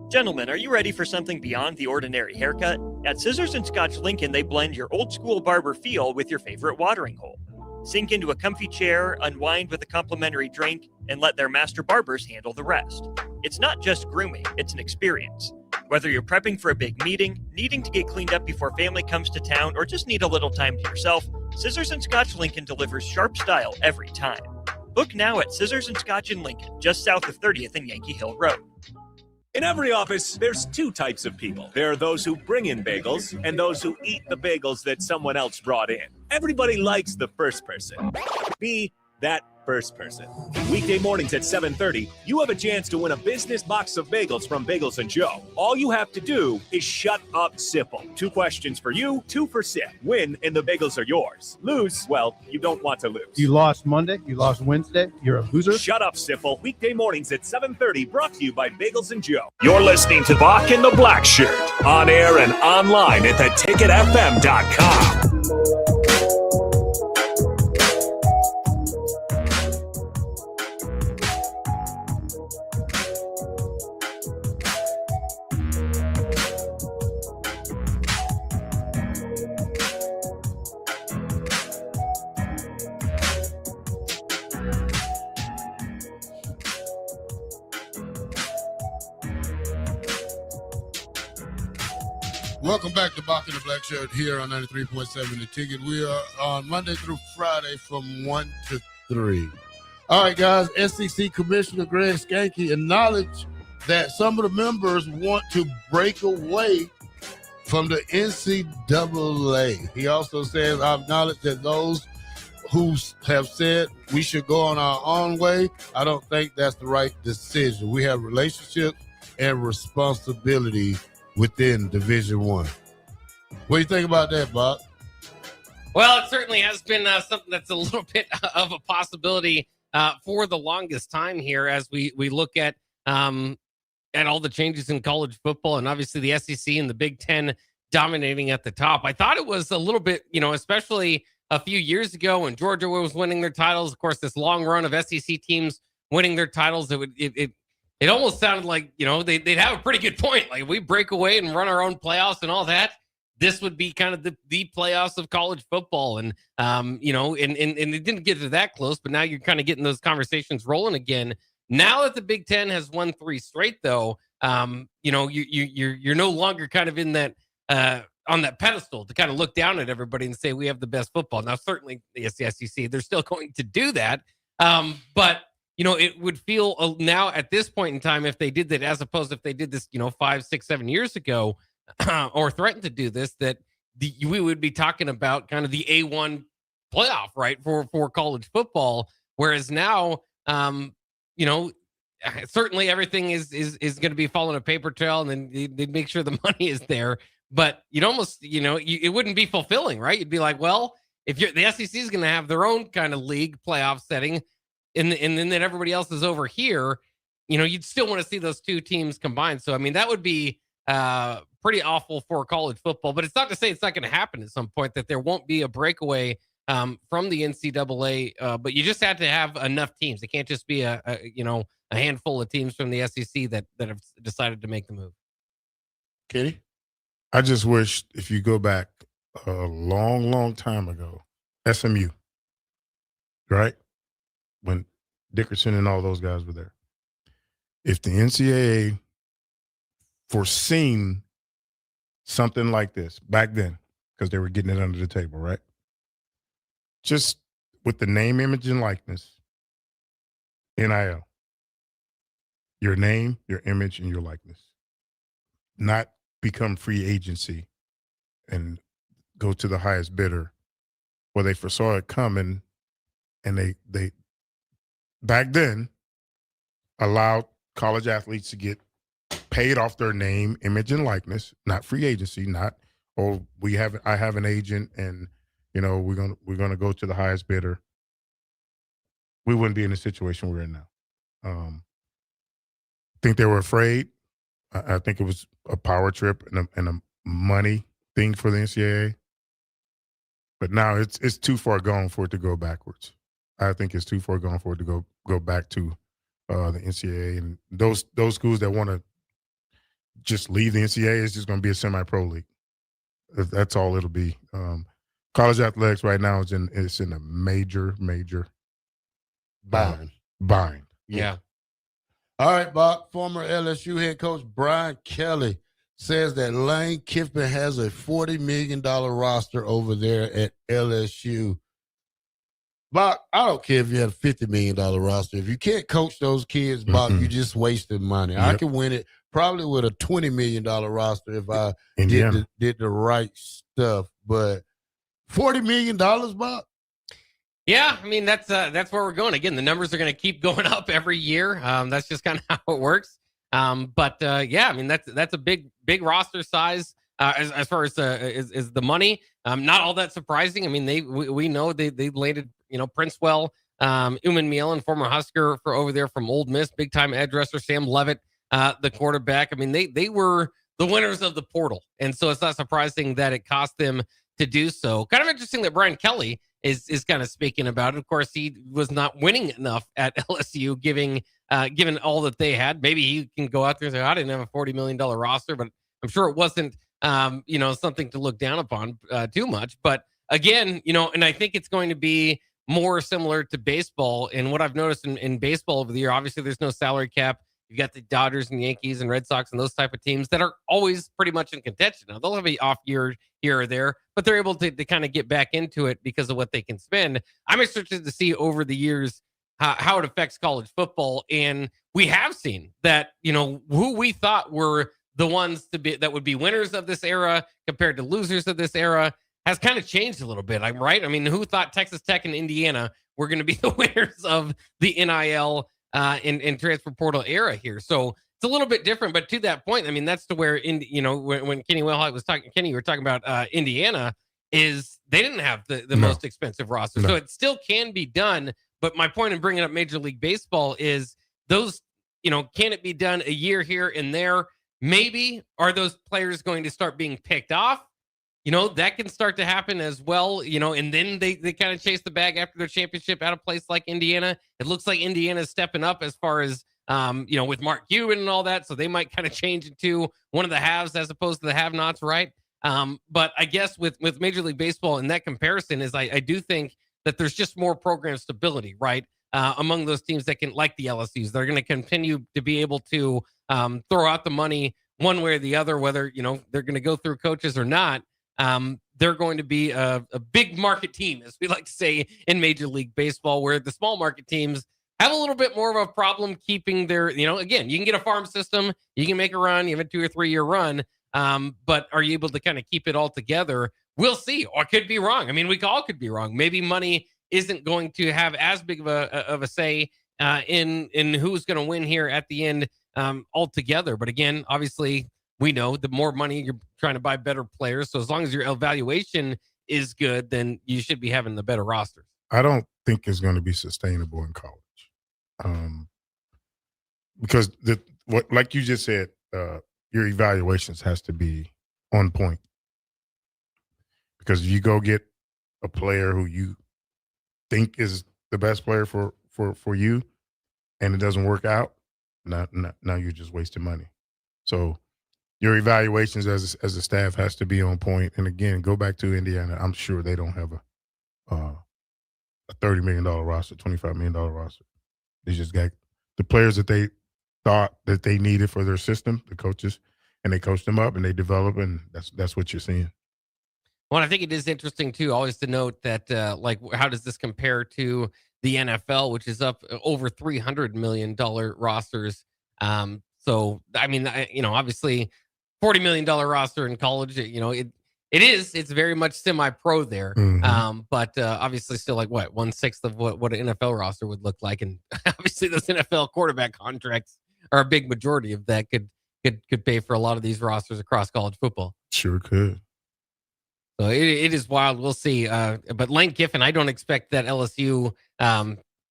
Gentlemen, are you ready for something beyond the ordinary haircut? At Scissors & Scotch Lincoln, they blend your old-school barber feel with your favorite watering hole. Sink into a comfy chair, unwind with a complimentary drink, and let their master barbers handle the rest. It's not just grooming, it's an experience. Whether you're prepping for a big meeting, needing to get cleaned up before family comes to town, or just need a little time to yourself, Scissors & Scotch Lincoln delivers sharp style every time. Book now at Scissors & Scotch in Lincoln, just south of 30th and Yankee Hill Road. In every office, there's two types of people. There are those who bring in bagels and those who eat the bagels that someone else brought in. Everybody likes the first person. Be that first person. Weekday mornings at 7:30, you have a chance to win a business box of bagels from Bagels & Joe. All you have to do is shut up, Sipple. 2 questions for you, 2 for Sip. Win and the bagels are yours. Lose, well, you don't want to lose. You lost Monday, you lost Wednesday, you're a loser. Shut up, Sipple. Weekday mornings at 7:30, brought to you by Bagels & Joe. You're listening to Bock the Blackshirt, on air and online at theticketfm.com. Welcome back to Bock the Blackshirt here on 93.7 The Ticket. We are on Monday through Friday from 1 to 3. All right, guys, SEC Commissioner Greg Sankey acknowledged that some of the members want to break away from the NCAA. He also says, I've acknowledged that those who have said we should go on our own way, I don't think that's the right decision. We have relationships and responsibility within Division One. What do you think about that, Bob? Well, it certainly has been something that's a little bit of a possibility for the longest time here as we look at all the changes in college football and obviously the SEC and the Big Ten dominating at the top. I thought it was a little bit, especially a few years ago when Georgia was winning their titles. Of course, this long run of SEC teams winning their titles, it almost sounded like, they'd have a pretty good point. Like, if we break away and run our own playoffs and all that, this would be kind of the playoffs of college football. And, and it didn't get to that close, but now you're kind of getting those conversations rolling again. Now that the Big Ten has won 3 straight, though, you're no longer kind of in that, on that pedestal to kind of look down at everybody and say we have the best football. Now, certainly the SEC, they're still going to do that. But, it would feel now at this point in time, if they did that, as opposed if they did this, 5, 6, 7 years ago, or threatened to do this, that we would be talking about kind of the A1 playoff, right, for college football. Whereas now, certainly everything is going to be following a paper trail, and then they'd make sure the money is there. But you'd almost, it wouldn't be fulfilling, right? You'd be like, well, if the SEC is going to have their own kind of league playoff setting, and then everybody else is over here, you'd still want to see those two teams combined. So, I mean, that would be pretty awful for college football. But it's not to say it's not going to happen at some point, that there won't be a breakaway from the NCAA. But you just have to have enough teams. It can't just be a handful of teams from the SEC that have decided to make the move. Kenny? I just wish, if you go back a long, long time ago, SMU, right? When Dickerson and all those guys were there. If the NCAA foreseen something like this back then, because they were getting it under the table, right? Just with the name, image, and likeness, NIL. Your name, your image, and your likeness. Not become free agency and go to the highest bidder. Well, they foresaw it coming, and they back then allowed college athletes to get paid off their name, image, and likeness, not free agency, not, I have an agent and we're gonna go to the highest bidder. We wouldn't be in the situation we're in now. I think they were afraid. I think it was a power trip and a money thing for the NCAA. But now it's too far gone for it to go backwards. I think it's too far gone for it to go back to the NCAA, and those schools that want to just leave the NCAA is just going to be a semi-pro league. That's all it'll be. College athletics right now is in a major bind. Yeah. All right, Bob. Former LSU head coach Brian Kelly says that Lane Kiffin has a $40 million roster over there at LSU. Bob, I don't care if you have a $50 million roster. If you can't coach those kids, Bob, you're just wasting money. Yep. I can win it probably with a $20 million roster if I did the right stuff. But $40 million, Bob? Yeah, I mean, that's where we're going. Again, the numbers are going to keep going up every year. That's just kind of how it works. But I mean, that's a big roster size as far as the money. Not all that surprising. I mean, we know they landed, Princewell, Uman Mielen, former Husker for over there from Ole Miss, big time edge rusher, Sam Levitt, the quarterback. I mean, they were the winners of the portal, and so it's not surprising that it cost them to do so. Kind of interesting that Brian Kelly is kind of speaking about it. Of course, he was not winning enough at LSU, given all that they had. Maybe he can go out there and say, I didn't have a $40 million roster, but I'm sure it wasn't, something to look down upon too much. But again, and I think it's going to be more similar to baseball. And what I've noticed in baseball over the year, obviously there's no salary cap. You got the Dodgers and Yankees and Red Sox and those type of teams that are always pretty much in contention. Now, they'll have an off year here or there, but they're able to kind of get back into it because of what they can spend. I'm interested to see over the years how it affects college football. And we have seen that, who we thought were the ones that would be winners of this era compared to losers of this era has kind of changed a little bit. I'm right. I mean, who thought Texas Tech and Indiana were going to be the winners of the NIL in transfer portal era here? So it's a little bit different. But to that point, I mean, that's to where when Kenny Wilhite was talking, Kenny, you were talking about Indiana, is they didn't have the most expensive roster, so it still can be done. But my point in bringing up Major League Baseball is those, can it be done a year here and there? Maybe. Are those players going to start being picked off? That can start to happen as well, and then they kind of chase the bag after their championship at a place like Indiana. It looks like Indiana's stepping up as far as, with Mark Cuban and all that. So they might kind of change into one of the haves as opposed to the have-nots, right? But I guess with Major League Baseball in that comparison is I do think that there's just more program stability, right? Among those teams that can, like the LSUs, they're going to continue to be able to throw out the money one way or the other, whether, they're going to go through coaches or not. They're going to be a big market team, as we like to say in Major League Baseball, where the small market teams have a little bit more of a problem keeping their, again, you can get a farm system, you can make a run, you have a 2 or 3 year run. But are you able to kind of keep it all together? We'll see. Or I could be wrong. I mean, we all could be wrong. Maybe money isn't going to have as big of a say in who's going to win here at the end altogether. But again, obviously, we know the more money you're trying to buy better players. So as long as your evaluation is good, then you should be having the better rosters. I don't think it's going to be sustainable in college, because like you just said, your evaluations has to be on point. Because if you go get a player who you think is the best player for you, and it doesn't work out, now you're just wasting money. So your evaluations as a staff has to be on point. And again, go back to Indiana. I'm sure they don't have a $30 million roster, $25 million roster. They just got the players that they thought that they needed for their system, the coaches, and they coached them up and they develop, and that's what you're seeing. Well, I think it is interesting too, always to note that how does this compare to the NFL, which is up over $300 million rosters. So I mean, obviously $40 million roster in college, it's very much semi-pro there. Mm-hmm. But obviously still like 1/6 of what an NFL roster would look like. And obviously those NFL quarterback contracts are a big majority of that could pay for a lot of these rosters across college football. Sure could. So it is wild. We'll see. But Lane Kiffin, I don't expect that LSU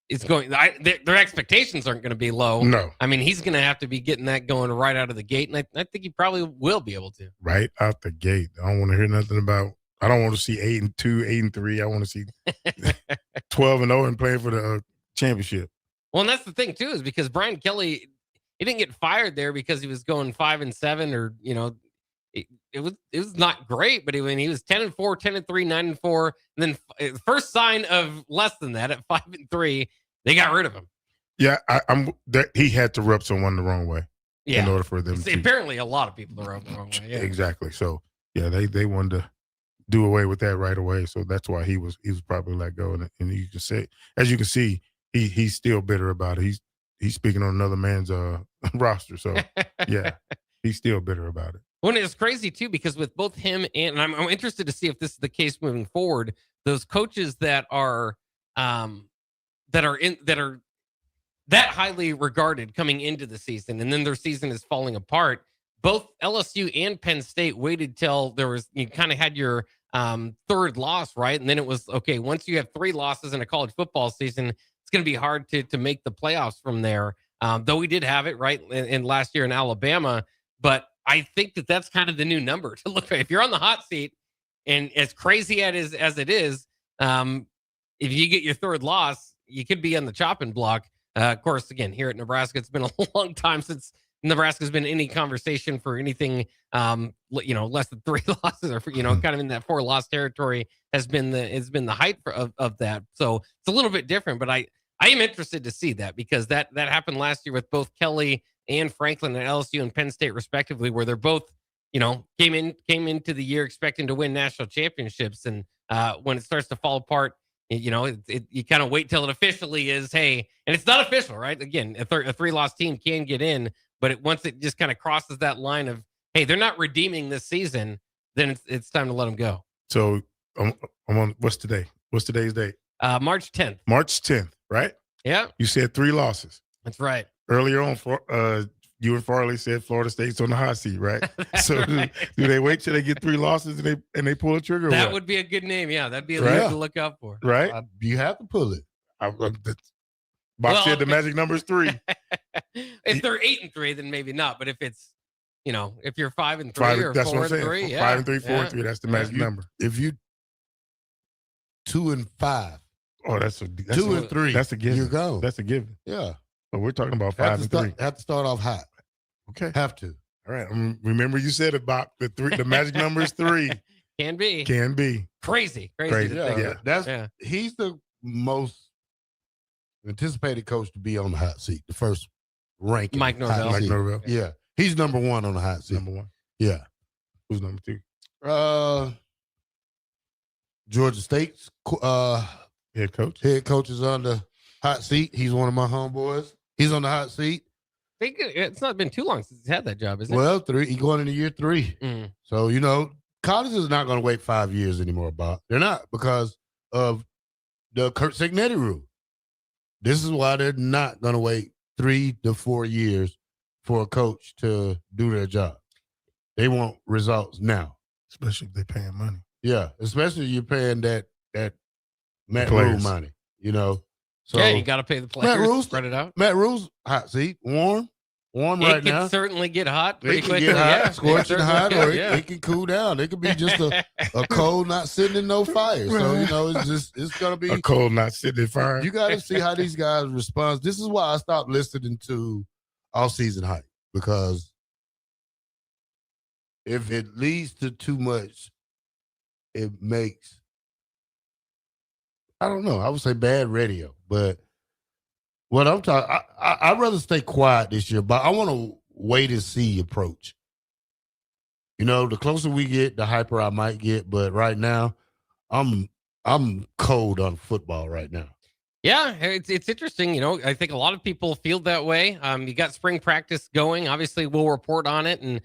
is going. Their expectations aren't going to be low. No. I mean, he's going to have to be getting that going right out of the gate, and I think he probably will be able to. Right out the gate. I don't want to hear nothing about. I don't want to see 8-2, 8-3. I want to see 12-0 and playing for the championship. Well, and that's the thing too, is because Brian Kelly, he didn't get fired there because he was going 5-7, or it was not great, but he was 10-4, 10-3, 9-4, and then the first sign of less than that at 5-3, they got rid of him. Yeah, he had to rub someone the wrong way in order for them. Apparently, a lot of people are rubbing the wrong way. Yeah. Exactly. So yeah, they wanted to do away with that right away. So that's why he was probably let go. And you can say, as you can see, he's still bitter about it. He's speaking on another man's roster. So yeah, he's still bitter about it. Well, it's crazy too, because with both him and I'm interested to see if this is the case moving forward. Those coaches that are that highly regarded coming into the season, and then their season is falling apart. Both LSU and Penn State waited till you kind of had your third loss, right? And then it was okay. Once you have 3 losses in a college football season, it's going to be hard to make the playoffs from there. Though we did have it right in last year in Alabama, but I think that's kind of the new number to look at. If you're on the hot seat, and as crazy as it is, if you get your third loss, you could be on the chopping block. Of course, again, here at Nebraska, it's been a long time since Nebraska's been in any conversation for anything, less than 3 losses, or kind of in that 4-loss territory has been the height of that. So it's a little bit different, but I am interested to see that, because that happened last year with both Kelly and Franklin at LSU and Penn State respectively, where they're both, came into the year expecting to win national championships. And when it starts to fall apart, you kind of wait till it officially is, hey, and it's not official, right? Again, a 3-loss team can get in, but once it just kind of crosses that line of, hey, they're not redeeming this season, then it's time to let them go. So I'm on. What's today? What's today's date? March 10th. March 10th, right? Yeah. You said 3 losses. That's right. Earlier on, you and Farley said Florida State's on the hot seat, right? So do they wait till they get 3 losses and they pull the trigger? That would be a good name. Yeah, that'd be a Right? name to look out for. Right? You have to pull it. Bob said the magic number is 3. If they're 8-3, then maybe not. But if it's, if you're 5-3 or that's what I'm saying. 4-3, 5-3, 4-3. That's the magic number. If you 2-5, oh, that's 2-3, that's a given. You go. That's a given. Yeah. But we're talking about 5-3. Have to start off hot. Okay. Have to. All right. Remember you said it, Bob. The magic number is 3. Can be. Can be. Crazy to think. Yeah. He's the most anticipated coach to be on the hot seat. The first ranking. Mike Norvell. Mike Norvell. Yeah. He's number 1 on the hot seat. Number 1. Yeah. Who's number 2? Georgia State's head coach. Head coach is on the hot seat. He's one of my homeboys. He's on the hot seat. It's not been too long since he's had that job, is it? Well, 3. He's going into year 3. Mm. So, college is not going to wait 5 years anymore, Bob. They're not, because of the Kurt Signetti rule. This is why they're not going to wait 3 to 4 years for a coach to do their job. They want results now. Especially if they're paying money. Yeah, especially if you're paying that Matt Rule Rule money, So yeah, you got to pay the players. Matt Rule's, spread it out. Matt Rule's hot seat, warm right now. It can certainly get hot pretty It can quickly. get hot, Yeah. scorching hot, or Yeah. it can cool down. It could be just a cold not sitting in no fire. So, it's going to be A cold not sitting in fire. You got to see how these guys respond. This is why I stopped listening to off-season hype, because if it leads to too much, it makes, I don't know, I would say bad radio. But what I'm talking, I'd rather stay quiet this year, but I want to wait and see approach. The closer we get, the hyper I might get. But right now, I'm cold on football right now. Yeah, it's interesting. I think a lot of people feel that way. You got spring practice going. Obviously, we'll report on it, and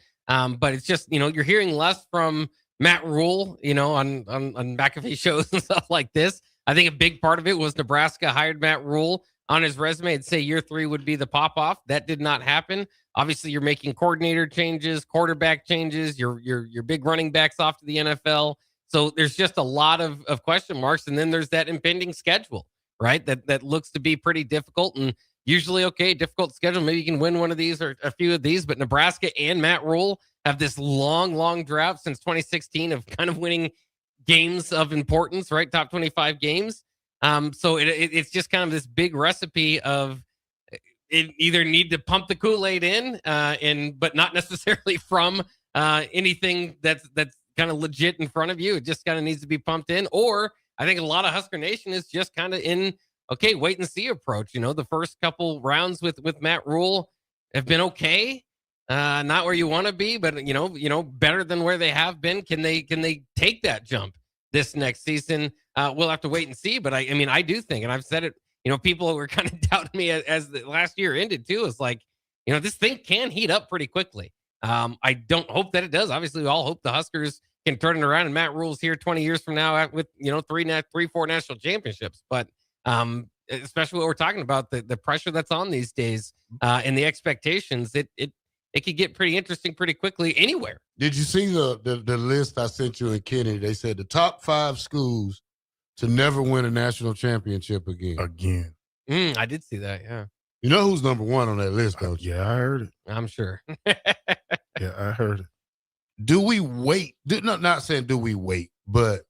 but it's just you're hearing less from Matt Rule, on McAfee shows and stuff like this. I think a big part of it was Nebraska hired Matt Rule on his resume and say year 3 would be the pop off. That did not happen. Obviously, you're making coordinator changes, quarterback changes. Your big running backs off to the NFL. So there's just a lot of question marks, and then there's that impending schedule, right? That looks to be pretty difficult, and usually, difficult schedule. Maybe you can win one of these or a few of these, but Nebraska and Matt Rule have this long drought since 2016 of kind of winning games of importance, right? Top 25 games. So it's just kind of this big recipe of it either need to pump the Kool-Aid in, but not necessarily from anything that's kind of legit in front of you. It just kind of needs to be pumped in. Or I think a lot of Husker Nation is just kind of in, wait and see approach. The first couple rounds with Matt Rule have been okay. Not where you want to be, but better than where they have been. Can they take that jump this next season? We'll have to wait and see. But I do think, and I've said it, people were kind of doubting me as the last year ended too. It's like, this thing can heat up pretty quickly. I don't hope that it does. Obviously, we all hope the Huskers can turn it around and Matt Rule's here 20 years from now with 3-4 national championships. But especially what we're talking about, the pressure that's on these days and the expectations, it could get pretty interesting pretty quickly anywhere. Did you see the list I sent you and Kenny? They said the top 5 schools to never win a national championship again. I did see that, yeah. You know who's number 1 on that list, don't you? Yeah, I heard it. I'm sure. Yeah, I heard it. Do we wait? Not saying do we wait, but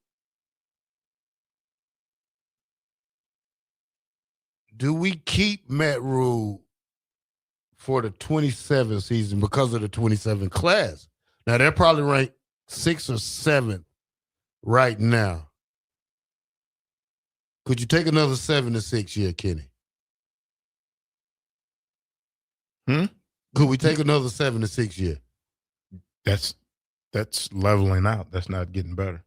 do we keep Matt Rule for the 27 season because of the 27 class? Now, they're probably ranked 6th or 7th right now. Could you take another 7 to 6 year, Kenny? Could we take another 7 to 6 year? That's leveling out. That's not getting better.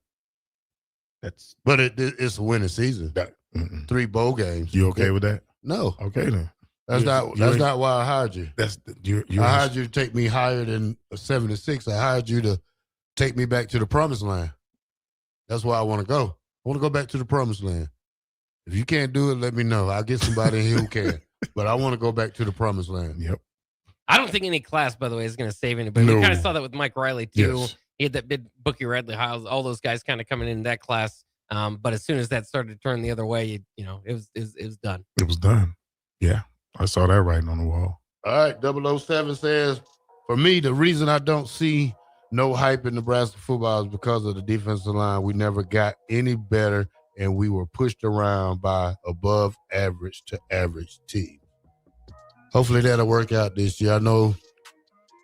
But it's a winning season. 3 bowl games. You okay with that? No. Okay then. That's not why I hired you. I hired you to take me higher than a 7 to 6. I hired you to take me back to the promised land. That's why I want to go. I want to go back to the promised land. If you can't do it, let me know. I'll get somebody in here who can. But I want to go back to the promised land. Yep. I don't think any class, by the way, is going to save anybody. No. We kind of saw that with Mike Riley, too. Yes. He had that big Bookie Radley, Hiles, all those guys kind of coming in that class. But as soon as that started to turn the other way, it was done. It was done. Yeah. I saw that writing on the wall. All right, 007 says, for me, the reason I don't see no hype in Nebraska football is because of the defensive line. We never got any better, and we were pushed around by above average to average team. Hopefully that'll work out this year. I know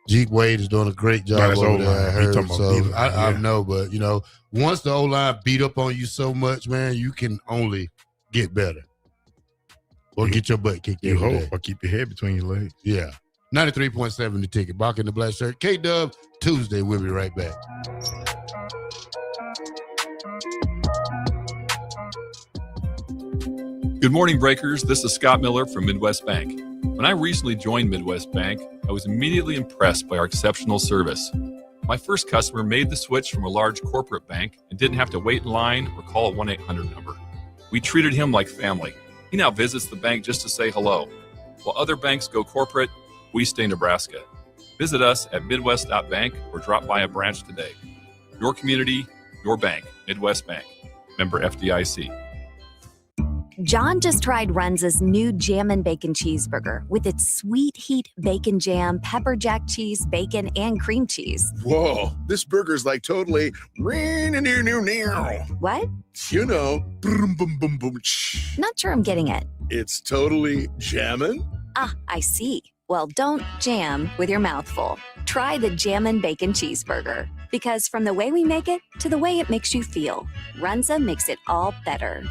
Jeek Wade is doing a great job over there. I heard, so I know, but once the O-line beat up on you so much, man, you can only get better or get your butt kicked. You hope, or keep your head between your legs. Yeah. 93.7 The Ticket. Bock in the Black Shirt. K-Dub, Tuesday. We'll be right back. Good morning, Breakers. This is Scott Miller from Midwest Bank. When I recently joined Midwest Bank, I was immediately impressed by our exceptional service. My first customer made the switch from a large corporate bank and didn't have to wait in line or call a 1-800 number. We treated him like family. He now visits the bank just to say hello. While other banks go corporate, we stay Nebraska. Visit us at midwest.bank or drop by a branch today. Your community, your bank. Midwest Bank. Member FDIC. John just tried Runza's new Jammin' Bacon Cheeseburger with its sweet heat bacon jam, pepper jack cheese, bacon, and cream cheese. Whoa, this burger's like totally What? boom, boom, boom, boom. Not sure I'm getting it. It's totally jammin'? Ah, I see. Well, don't jam with your mouth full. Try the Jammin' Bacon Cheeseburger. Because from the way we make it to the way it makes you feel, Runza makes it all better.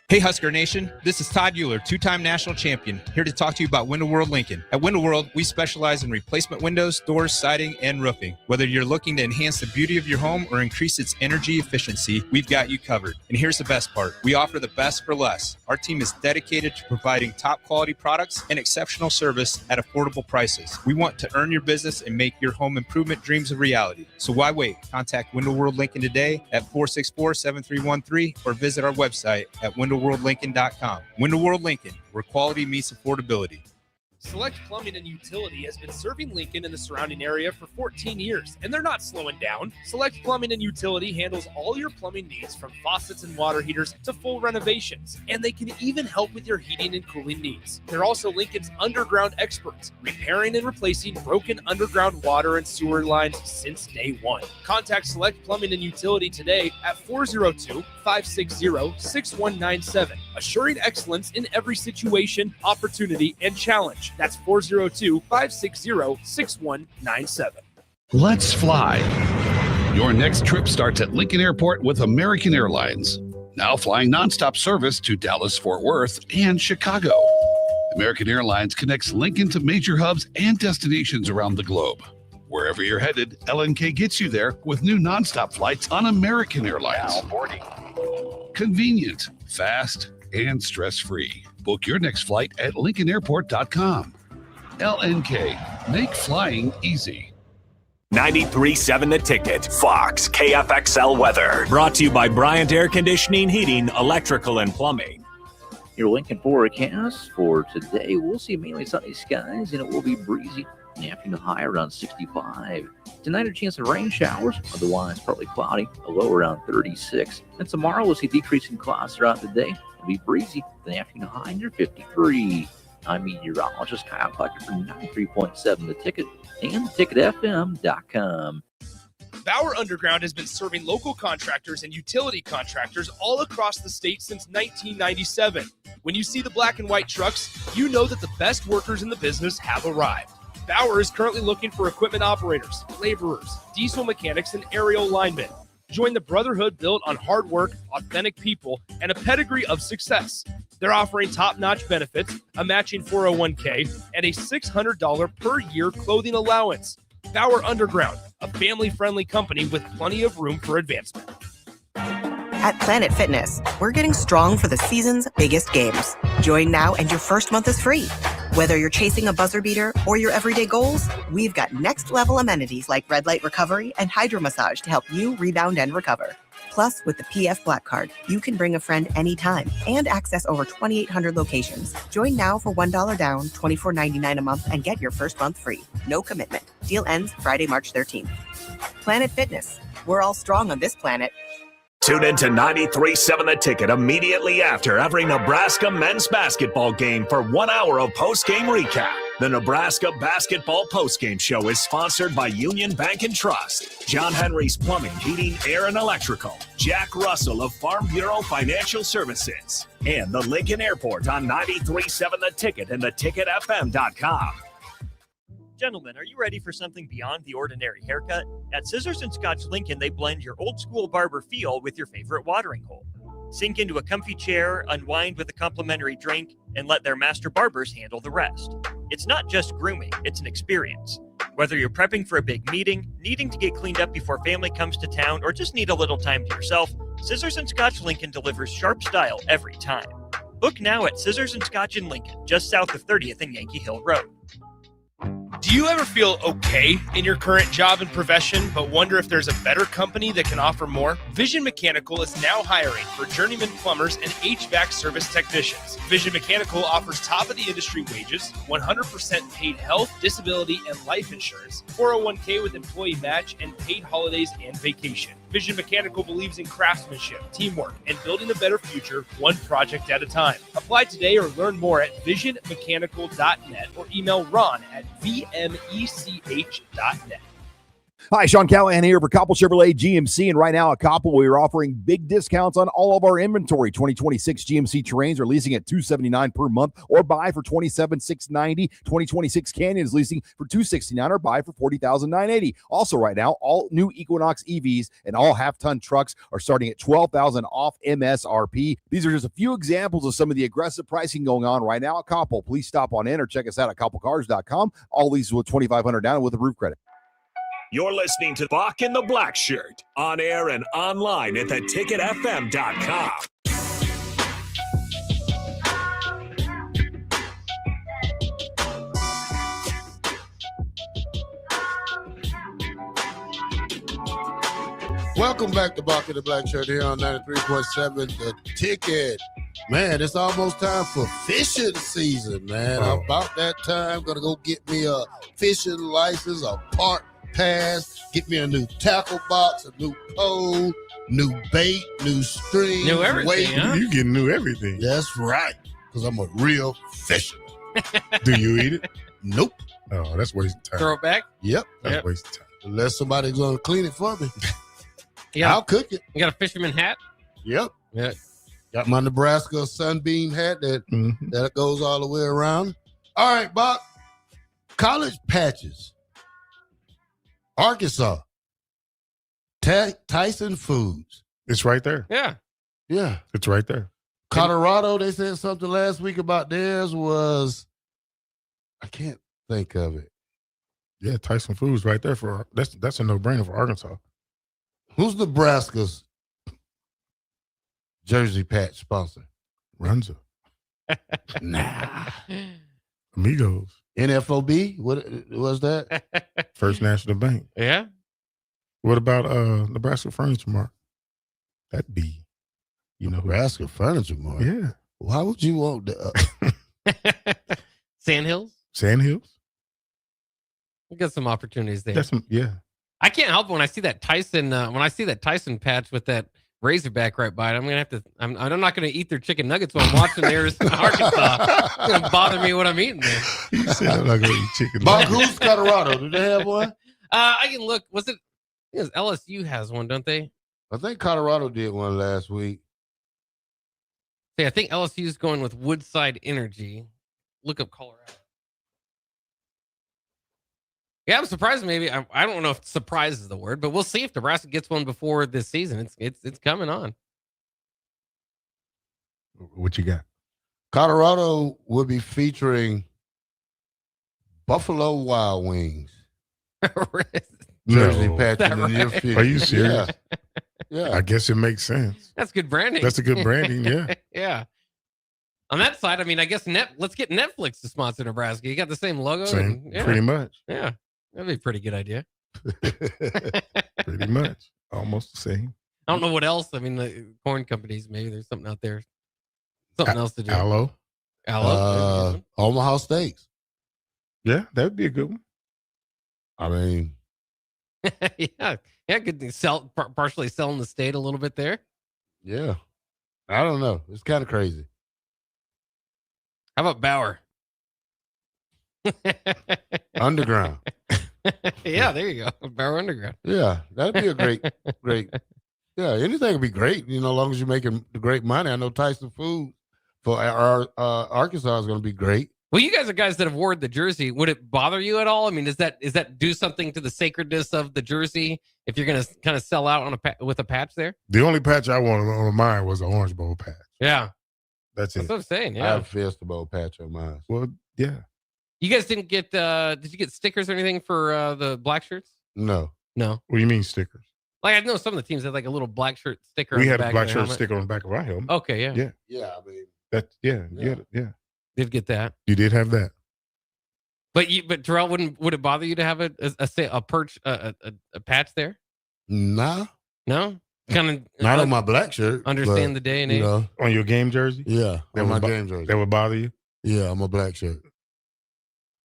Hey Husker Nation, this is Todd Euler, two-time national champion, here to talk to you about Window World Lincoln. At Window World, we specialize in replacement windows, doors, siding, and roofing. Whether you're looking to enhance the beauty of your home or increase its energy efficiency, we've got you covered. And here's the best part. We offer the best for less. Our team is dedicated to providing top quality products and exceptional service at affordable prices. We want to earn your business and make your home improvement dreams a reality. So why wait? Contact Window World Lincoln today at 464-7313 or visit our website at WindowWorldLincoln.com. Window World Lincoln, where quality meets affordability. Select Plumbing and Utility has been serving Lincoln and the surrounding area for 14 years, and they're not slowing down. Select Plumbing and Utility handles all your plumbing needs, from faucets and water heaters to full renovations, and they can even help with your heating and cooling needs. They're also Lincoln's underground experts, repairing and replacing broken underground water and sewer lines since day one. Contact Select Plumbing and Utility today at 402-560-6197, assuring excellence in every situation, opportunity, and challenge. That's 402-560-6197. Let's fly. Your next trip starts at Lincoln Airport with American Airlines. Now flying nonstop service to Dallas, Fort Worth, and Chicago. American Airlines connects Lincoln to major hubs and destinations around the globe. Wherever you're headed, LNK gets you there with new nonstop flights on American Airlines. Convenient, fast, and stress-free. Book your next flight at LincolnAirport.com. LNK, make flying easy. 93.7 The Ticket, Fox, KFXL weather. Brought to you by Bryant Air Conditioning, Heating, Electrical, and Plumbing. Your Lincoln forecast for today, we'll see mainly sunny skies, and it will be breezy. In the afternoon, high around 65. Tonight, a chance of rain showers, otherwise partly cloudy, a low around 36. And tomorrow, we'll see decreasing clouds throughout the day. It'll be breezy. In the afternoon, high near 53. I'm meteorologist Kyle Plucker for 93.7 The Ticket and theticketfm.com. Bauer Underground has been serving local contractors and utility contractors all across the state since 1997. When you see the black and white trucks, you know that the best workers in the business have arrived. Bauer is currently looking for equipment operators, laborers, diesel mechanics, and aerial linemen. Join the brotherhood built on hard work, authentic people, and a pedigree of success. They're offering top-notch benefits, a matching 401k, and a $600 per year clothing allowance. Bauer Underground, a family-friendly company with plenty of room for advancement. At Planet Fitness, we're getting strong for the season's biggest games. Join now and your first month is free. Whether you're chasing a buzzer beater or your everyday goals, we've got next level amenities like red light recovery and hydro massage to help you rebound and recover. Plus, with the PF Black Card, you can bring a friend anytime and access over 2,800 locations. Join now for $1 down, $24.99 a month, and get your first month free. No commitment. Deal ends Friday, March 13th. Planet Fitness. We're all strong on this planet. Tune in to 93.7 The Ticket immediately after every Nebraska men's basketball game for 1 hour of post-game recap. The Nebraska Basketball Postgame Show is sponsored by Union Bank and Trust, John Henry's Plumbing, Heating, Air, and Electrical, Jack Russell of Farm Bureau Financial Services, and the Lincoln Airport on 93.7 The Ticket and theticketfm.com. Gentlemen, are you ready for something beyond the ordinary haircut? At Scissors and Scotch Lincoln, they blend your old school barber feel with your favorite watering hole. Sink into a comfy chair, unwind with a complimentary drink, and let their master barbers handle the rest. It's not just grooming, it's an experience. Whether you're prepping for a big meeting, needing to get cleaned up before family comes to town, or just need a little time to yourself, Scissors and Scotch Lincoln delivers sharp style every time. Book now at Scissors and Scotch in Lincoln, just south of 30th and Yankee Hill Road. Do you ever feel okay in your current job and profession, but wonder if there's a better company that can offer more? Vision Mechanical is now hiring for journeyman plumbers and HVAC service technicians. Vision Mechanical offers top-of-the-industry wages, 100% paid health, disability, and life insurance, 401k with employee match, and paid holidays and vacation. Vision Mechanical believes in craftsmanship, teamwork, and building a better future one project at a time. Apply today or learn more at visionmechanical.net or email Ron at vmech.net. Hi, Sean Callahan here for Koppel Chevrolet GMC, and right now at Koppel, we are offering big discounts on all of our inventory. 2026 GMC Terrains are leasing at $279 per month or buy for $27,690. 2026 Canyons leasing for $269 or buy for $40,980. Also right now, all new Equinox EVs and all half-ton trucks are starting at $12,000 off MSRP. These are just a few examples of some of the aggressive pricing going on right now at Koppel. Please stop on in or check us out at koppelcars.com. All leases with $2,500 down and with a roof credit. You're listening to Bock the Blackshirt, on air and online at theticketfm.com. Welcome back to Bock the Blackshirt here on 93.7 The Ticket. Man, it's almost time for fishing season, man. About that time, gonna go get me a fishing license, a park pass, get me a new tackle box, a new pole, new bait, new string, new everything. weight. Huh? You get new everything. That's right, because I'm a real fisherman. Do you eat it? Nope. Oh, that's wasting time. Throw it back? Yep. That's wasting time. Unless somebody's gonna clean it for me. Yeah. I'll cook it. You got a fisherman hat? Yep. Yeah. Got my Nebraska sunbeam hat that goes all the way around. All right, Bob. College patches. Arkansas. Tyson Foods. It's right there. Yeah. Yeah. It's right there. Colorado, they said something last week about theirs was, I can't think of it. Yeah, Tyson Foods right there for that's a no-brainer for Arkansas. Who's Nebraska's jersey patch sponsor? Runza. Nah. Amigos. NFOB? What was that? First National Bank. Yeah. What about Nebraska Furniture Mart? That'd be, Nebraska Furniture Mart. Yeah. Why would you want that? Sandhills? Sandhills? We got some opportunities there. Yeah. I can't help it when I see that Tyson. When I see that Tyson patch with that Razorback right by it, I'm gonna have to. I'm not gonna eat their chicken nuggets while I'm watching theirs in Arkansas. It's gonna bother me when I'm eating there. You said I'm not gonna eat chicken nuggets. nuggets. Colorado. Do they have one? I can look. Was it? I think LSU has one, don't they? I think Colorado did one last week. See, I think LSU is going with Woodside Energy. Look up Colorado. Yeah, I'm surprised. Maybe I don't know if surprise is the word, but we'll see if Nebraska gets one before this season. It's coming on. What you got? Colorado will be featuring Buffalo Wild Wings. Jersey patch in the near future. Are you serious? Yeah. I guess it makes sense. That's good branding. That's a good branding. Yeah. Yeah. On that side, I mean, I guess let's get Netflix to sponsor Nebraska. You got the same logo. Pretty much. Yeah. That'd be a pretty good idea. Pretty much. Almost the same. I don't know what else. I mean, the corn companies, maybe there's something out there. Something else to do. Aloe. Omaha Steaks. Yeah, that would be a good one. I mean, yeah, good thing. Partially selling the state a little bit there. Yeah. I don't know. It's kind of crazy. How about Bauer? Underground. Yeah, there you go. Bauer Underground. Yeah, that'd be a great. Yeah, anything would be great. As long as you're making great money. I know Tyson Foods for our Arkansas is going to be great. Well, you guys are guys that have worn the jersey. Would it bother you at all? I mean, is that do something to the sacredness of the jersey if you're going to kind of sell out on with a patch there? The only patch I wanted on mine was an Orange Bowl patch. Yeah, that's what I'm saying. I Yeah, have a Fiesta Bowl patch on mine. Well, yeah. You guys didn't get? Did you get stickers or anything for the black shirts? No. No. What do you mean stickers? Like I know some of the teams had like a little black shirt sticker. We on had the a back black of shirt helmet. sticker on the back of our helmet. Okay, yeah. Yeah. Yeah, I mean yeah. Did get that. You did have that. But Terrell, would it bother you to have a patch there? Nah. No? Kind of not on my black shirt. Understand the day and age. On your game jersey? Yeah, on my game jersey. That would bother you? Yeah, on my black shirt.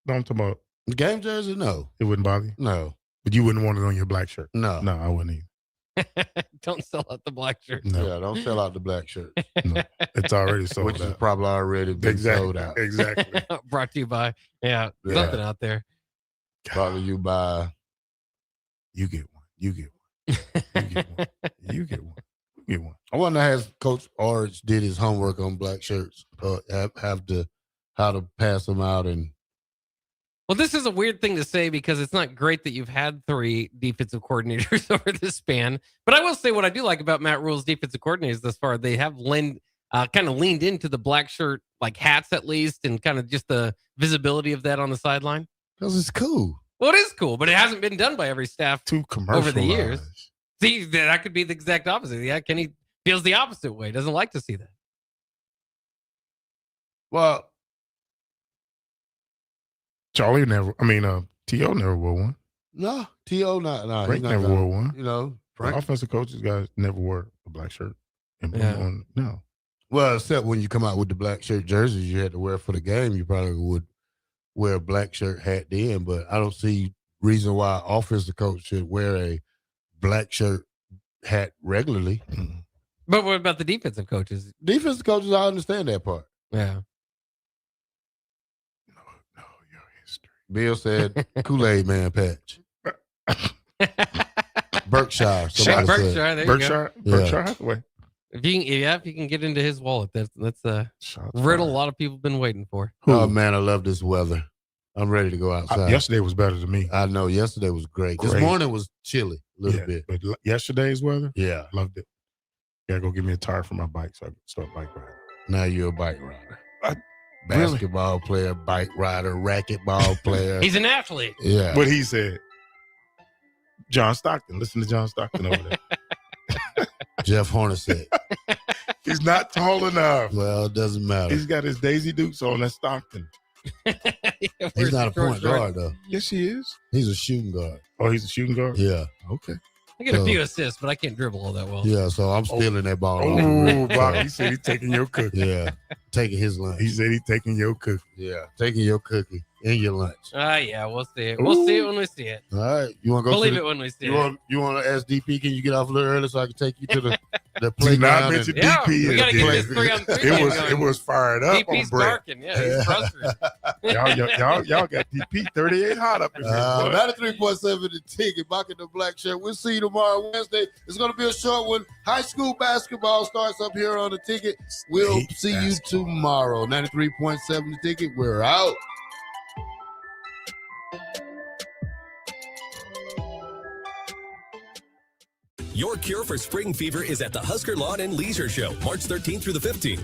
No, I'm talking about the game jersey. No, it wouldn't bother you. No, but you wouldn't want it on your black shirt. No, I wouldn't either. Don't sell out the black shirt. No. Yeah, don't sell out the black shirt. No, it's already sold Which out. is probably already been sold out. Exactly. Brought to you by something out there. Probably you buy. You get one. You get one. You get one. You get one. I wonder how Coach Orange did his homework on black shirts. How to pass them out and. Well, this is a weird thing to say because it's not great that you've had 3 defensive coordinators over this span. But I will say what I do like about Matt Rule's defensive coordinators thus far. They have kind of leaned into the black shirt, like hats at least, and kind of just the visibility of that on the sideline. Because it's cool. Well, it is cool, but it hasn't been done by every staff too commercialized over the years. See, that could be the exact opposite. Yeah, Kenny feels the opposite way. Doesn't like to see that. Well, Charlie never. I mean, T.O. never wore one. No, T.O. not. No, Frank never wore one. Frank. The offensive coaches guys never wore a black shirt. And no. Well, except when you come out with the black shirt jerseys you had to wear for the game, you probably would wear a black shirt hat then. But I don't see reason why an offensive coach should wear a black shirt hat regularly. Mm-hmm. But what about the defensive coaches? Defensive coaches, I understand that part. Yeah. Bill said Kool-Aid Man patch. Berkshire. Somebody Berkshire, said. there Berkshire, you go. Berkshire Hathaway. If you can get into his wallet, that's a riddle a lot of people have been waiting for. Oh man, I love this weather. I'm ready to go outside. Yesterday was better than me. I know. Yesterday was great. This morning was chilly a little bit. But yesterday's weather, yeah, loved it. Gotta go get me a tire for my bike so I can start bike riding. Now you're a bike rider. Basketball player, bike rider, racquetball player. He's an athlete. Yeah. What he said. John Stockton. Listen to John Stockton over there. Jeff Horner said. He's not tall enough. Well, it doesn't matter. He's got his Daisy Dukes on. That's Stockton. He's not a point guard, though. Yes, he is. He's a shooting guard. Oh, he's a shooting guard? Yeah. Okay. I get a few assists, but I can't dribble all that well. Yeah, so I'm stealing that ball. Oh, Bob, he said he's taking your cookie. Yeah, taking his lunch. He said he's taking your cookie. Yeah, taking your cookie and your lunch. Yeah, we'll see it. We'll see it when we see it. All right, you want to go? Believe it when we see it. You want to ask DP? Can you get off a little early so I can take you to the Do playground? not mention DP. we gotta get this 3-on-3 It was fired up. DP's on Brett. barking. Yeah, he's frustrated. y'all got DP 38 hot up in here. 93.7 the ticket. Bock The Blackshirt. We'll see you tomorrow, Wednesday. It's going to be a short one. High school basketball starts up here on the ticket. We'll see you tomorrow. 93.7 the ticket. We're out. Your cure for spring fever is at the Husker Lawn and Leisure Show, March 13th through the 15th.